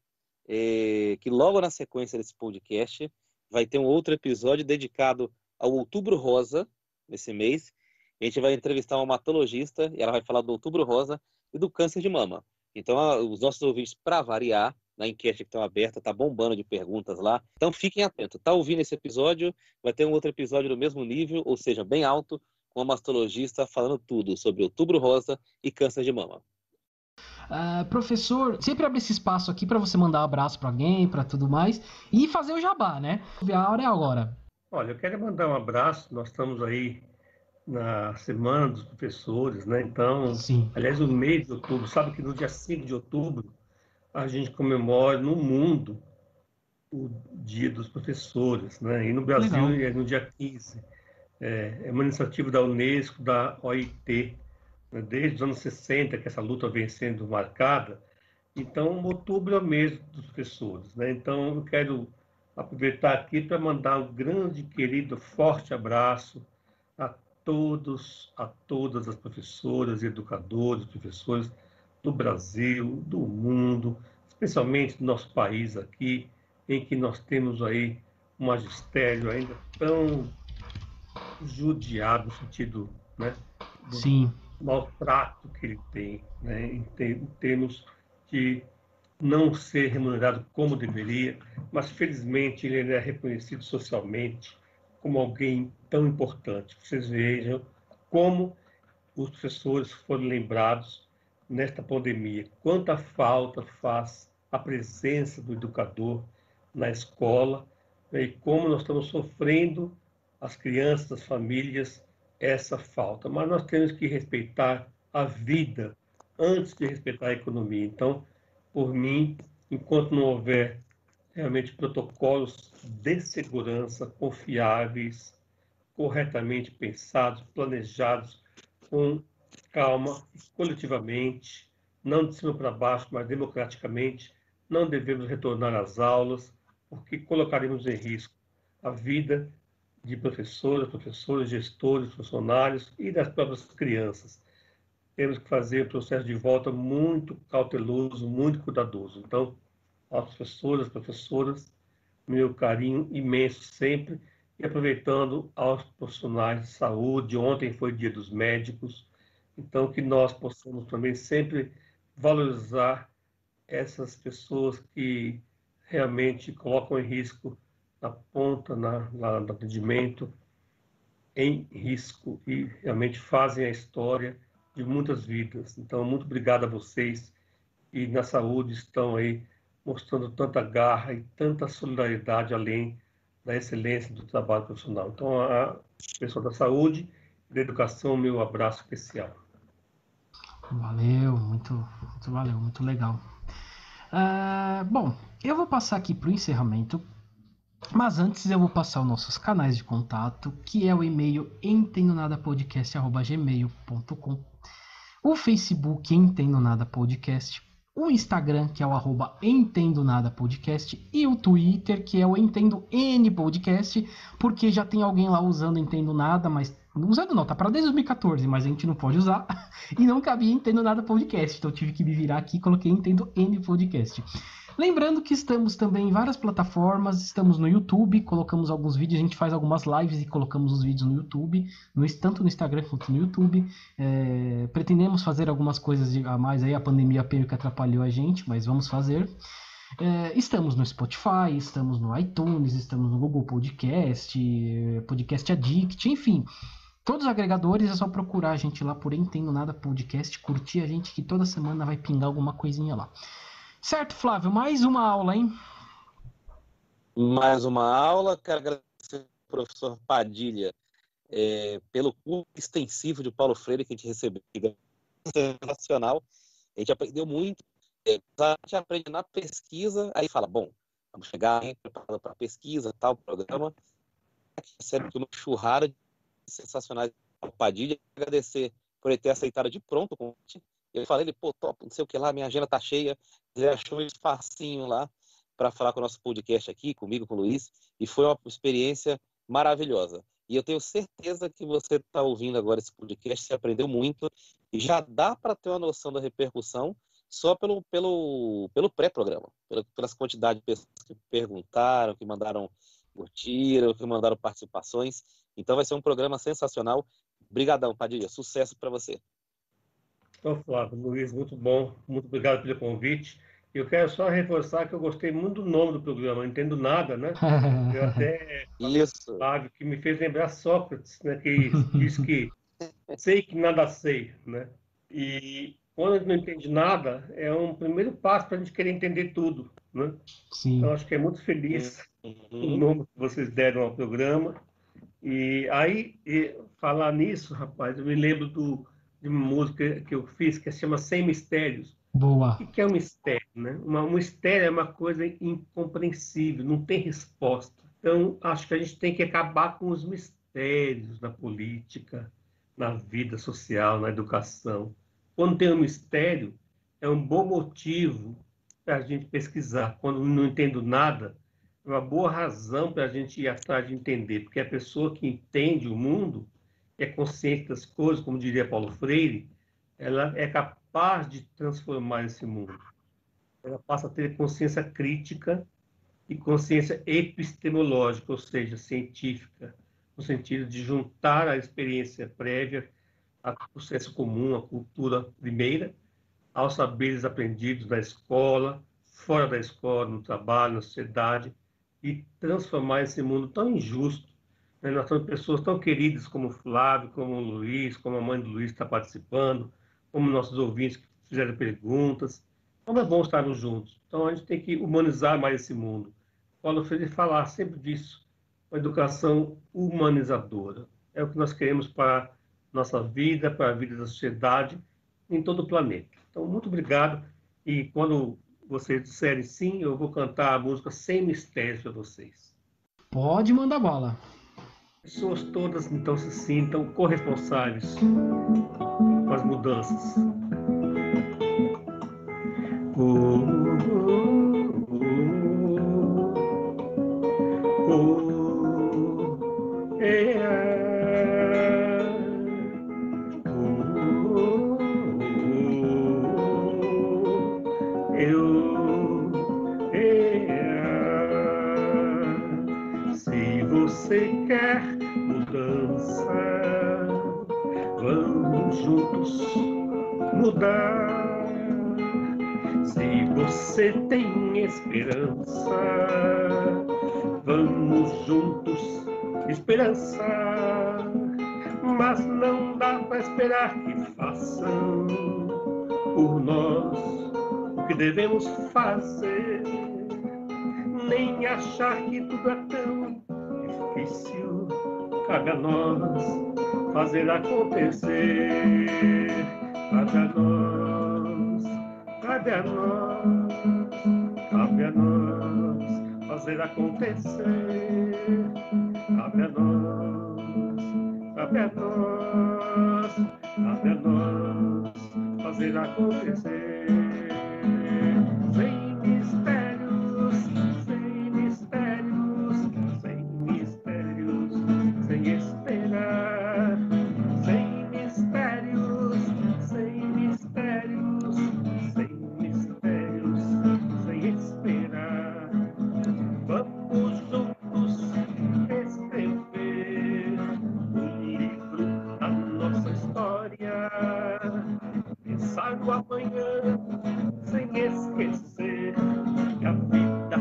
que logo na sequência desse podcast vai ter um outro episódio dedicado ao Outubro Rosa, nesse mês. A gente vai entrevistar uma hematologista e ela vai falar do Outubro Rosa e do câncer de mama. Então, os nossos ouvintes, para variar, na enquete que estão aberta, tá bombando de perguntas lá. Então, fiquem atentos. Tá ouvindo esse episódio? Vai ter um outro episódio do mesmo nível, ou seja, bem alto, com uma mastologista falando tudo sobre Outubro Rosa e câncer de mama. Professor, sempre abre esse espaço aqui para você mandar um abraço para alguém, para tudo mais, e fazer o jabá, né? A hora é agora. Olha, eu quero mandar um abraço. Nós estamos aí na Semana dos Professores, né? Então, Sim. aliás, o mês de outubro, sabe que no dia 5 de outubro a gente comemora no mundo o Dia dos Professores, né? E no Brasil Legal. é no dia 15. É uma iniciativa da Unesco, da OIT, né? Desde os anos 60 que essa luta vem sendo marcada. Então, outubro é o mês dos professores, né? Então, eu quero aproveitar aqui para mandar um grande, querido, forte abraço a todos, a todas as professoras, educadores, professores do Brasil, do mundo, especialmente do nosso país aqui, em que nós temos aí um magistério ainda tão judiado no sentido, né, do Sim. maltrato que ele tem, né, em termos de não ser remunerado como deveria, mas felizmente ele é reconhecido socialmente como alguém tão importante. Vocês vejam como os professores foram lembrados nesta pandemia, quanta falta faz a presença do educador na escola, né, e como nós estamos sofrendo, as crianças, as famílias, essa falta. Mas nós temos que respeitar a vida antes de respeitar a economia. Então, por mim, enquanto não houver realmente protocolos de segurança confiáveis, corretamente pensados, planejados, com calma e coletivamente, não de cima para baixo, mas democraticamente, não devemos retornar às aulas, porque colocaremos em risco a vida de professoras, professores, gestores, funcionários e das próprias crianças. Temos que fazer o processo de volta muito cauteloso, muito cuidadoso. Então, aos professoras, meu carinho imenso sempre, e aproveitando aos profissionais de saúde. Ontem foi Dia dos Médicos, então que nós possamos também sempre valorizar essas pessoas que realmente colocam em risco na ponta, no atendimento, em risco e realmente fazem a história de muitas vidas. Então, muito obrigado a vocês e na saúde estão aí mostrando tanta garra e tanta solidariedade além da excelência do trabalho profissional. Então, a pessoa da saúde e da educação, meu abraço especial. Valeu, muito valeu, muito legal. Bom, eu vou passar aqui para o encerramento. Mas antes eu vou passar os nossos canais de contato, que é o e-mail entendonadapodcast@gmail.com, o Facebook Entendo Nada Podcast, o Instagram, que é o Entendo Nada Podcast, e o Twitter, que é o Entendo N Podcast, porque já tem alguém lá usando Entendo Nada, mas não usando não, tá para desde 2014, mas a gente não pode usar, e não cabia Entendo Nada Podcast, então eu tive que me virar aqui e coloquei Entendo N Podcast. Lembrando que estamos também em várias plataformas, estamos no YouTube, colocamos alguns vídeos, a gente faz algumas lives e colocamos os vídeos no YouTube, tanto no Instagram quanto no YouTube. Pretendemos fazer algumas coisas a mais aí, a pandemia meio que atrapalhou a gente, mas vamos fazer. Estamos no Spotify, estamos no iTunes, estamos no Google Podcast, Podcast Addict, enfim. Todos os agregadores é só procurar a gente lá por Entendo Nada Podcast, curtir a gente que toda semana vai pingar alguma coisinha lá. Certo, Flávio, mais uma aula, hein? Mais uma aula. Quero agradecer ao professor Padilha pelo curso extensivo de Paulo Freire que a gente recebeu. Sensacional. A gente aprendeu muito. A gente aprende na pesquisa, aí fala, bom, vamos chegar preparado para a pesquisa, tal programa. A gente recebe uma churrada de sensacionais ao Padilha. Agradecer por ele ter aceitado de pronto o convite. Eu falei, ele, pô, top, não sei o que lá, minha agenda tá cheia. Ele achou um espacinho lá para falar com o nosso podcast aqui, comigo, com o Luiz, e foi uma experiência maravilhosa. E eu tenho certeza que você está ouvindo agora esse podcast, você aprendeu muito, e já dá para ter uma noção da repercussão só pelo pré-programa, pelas quantidades de pessoas que perguntaram, que mandaram curtiram, que mandaram participações. Então vai ser um programa sensacional. Obrigadão, Padilha. Sucesso para você. Então, Flávio, Luiz, muito bom. Muito obrigado pelo convite. Eu quero só reforçar que eu gostei muito do nome do programa, Não Entendo Nada, né? Eu até falei com o Flávio, que me fez lembrar Sócrates, né? Que diz que sei que nada sei, né? E quando a gente não entende nada, é um primeiro passo para a gente querer entender tudo, né? Sim. Então, acho que é muito feliz o nome que vocês deram ao programa. E aí, falar nisso, rapaz, eu me lembro de uma música que eu fiz que se chama Sem Mistérios. Boa. O que é um mistério, né? Um mistério é uma coisa incompreensível, não tem resposta. Então, acho que a gente tem que acabar com os mistérios na política, na vida social, na educação. Quando tem um mistério, é um bom motivo para a gente pesquisar. Quando não entendo nada, é uma boa razão para a gente ir atrás de entender, porque a pessoa que entende o mundo, é consciente das coisas, como diria Paulo Freire, ela é capaz de transformar esse mundo. Ela passa a ter consciência crítica e consciência epistemológica, ou seja, científica, no sentido de juntar a experiência prévia ao senso comum, à cultura primeira, aos saberes aprendidos na escola, fora da escola, no trabalho, na sociedade, e transformar esse mundo tão injusto. Né? Nós temos pessoas tão queridas como o Flávio, como o Luiz, como a mãe do Luiz está participando, como nossos ouvintes que fizeram perguntas. Como é bom estarmos juntos. Então, a gente tem que humanizar mais esse mundo. Paulo Freire falar sempre disso, uma educação humanizadora. É o que nós queremos para a nossa vida, para a vida da sociedade, em todo o planeta. Então, muito obrigado. E quando vocês disserem sim, eu vou cantar a música Sem Mistérios para vocês. Pode mandar bola. Pessoas todas, então, se sintam corresponsáveis com as mudanças. Se você quer mudança, vamos juntos mudar. Se você tem esperança, vamos juntos esperançar. Mas não dá para esperar que façam por nós o que devemos fazer, nem achar que tudo é tão difícil. Cabe a nós fazer acontecer. Cabe a nós, cabe a nós, cabe a nós fazer acontecer. Cabe a nós, cabe a nós, cabe a nós fazer acontecer. Sem mistérios, sem mistérios, sem mistérios, sem esperar. Sem mistérios, sem mistérios, sem mistérios, sem esperar. Vamos juntos escrever um livro da nossa história. Pensar no amanhã sem esquecer que a vida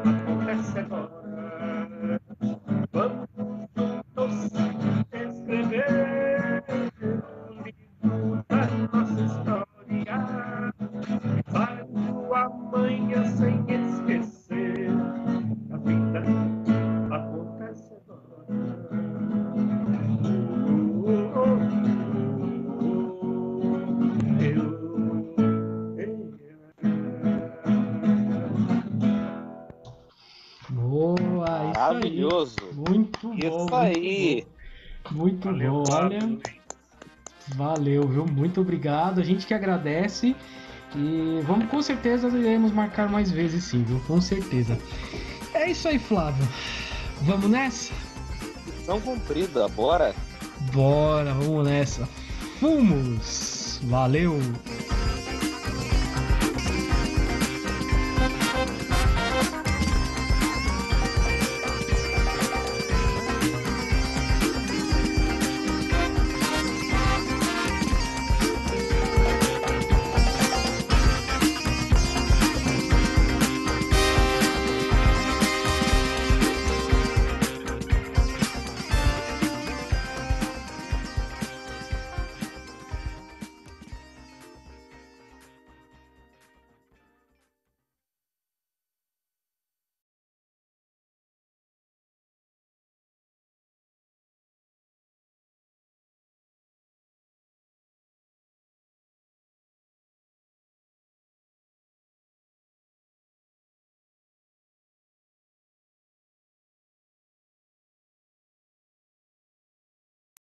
acontece agora. Vamos juntos escrever um livro da nossa história. Pensar no amanhã sem esquecer que a vida acontece agora. Boa, isso Maravilhoso. aí. Muito bom. Isso aí. Muito Valeu, bom. Flávio. Olha, valeu, viu? Muito obrigado. A gente que agradece. E vamos, com certeza, iremos marcar mais vezes, sim, viu? Com certeza. É isso aí, Flávio. Vamos nessa? Missão cumprida, bora. Bora, vamos nessa. Fomos! Valeu!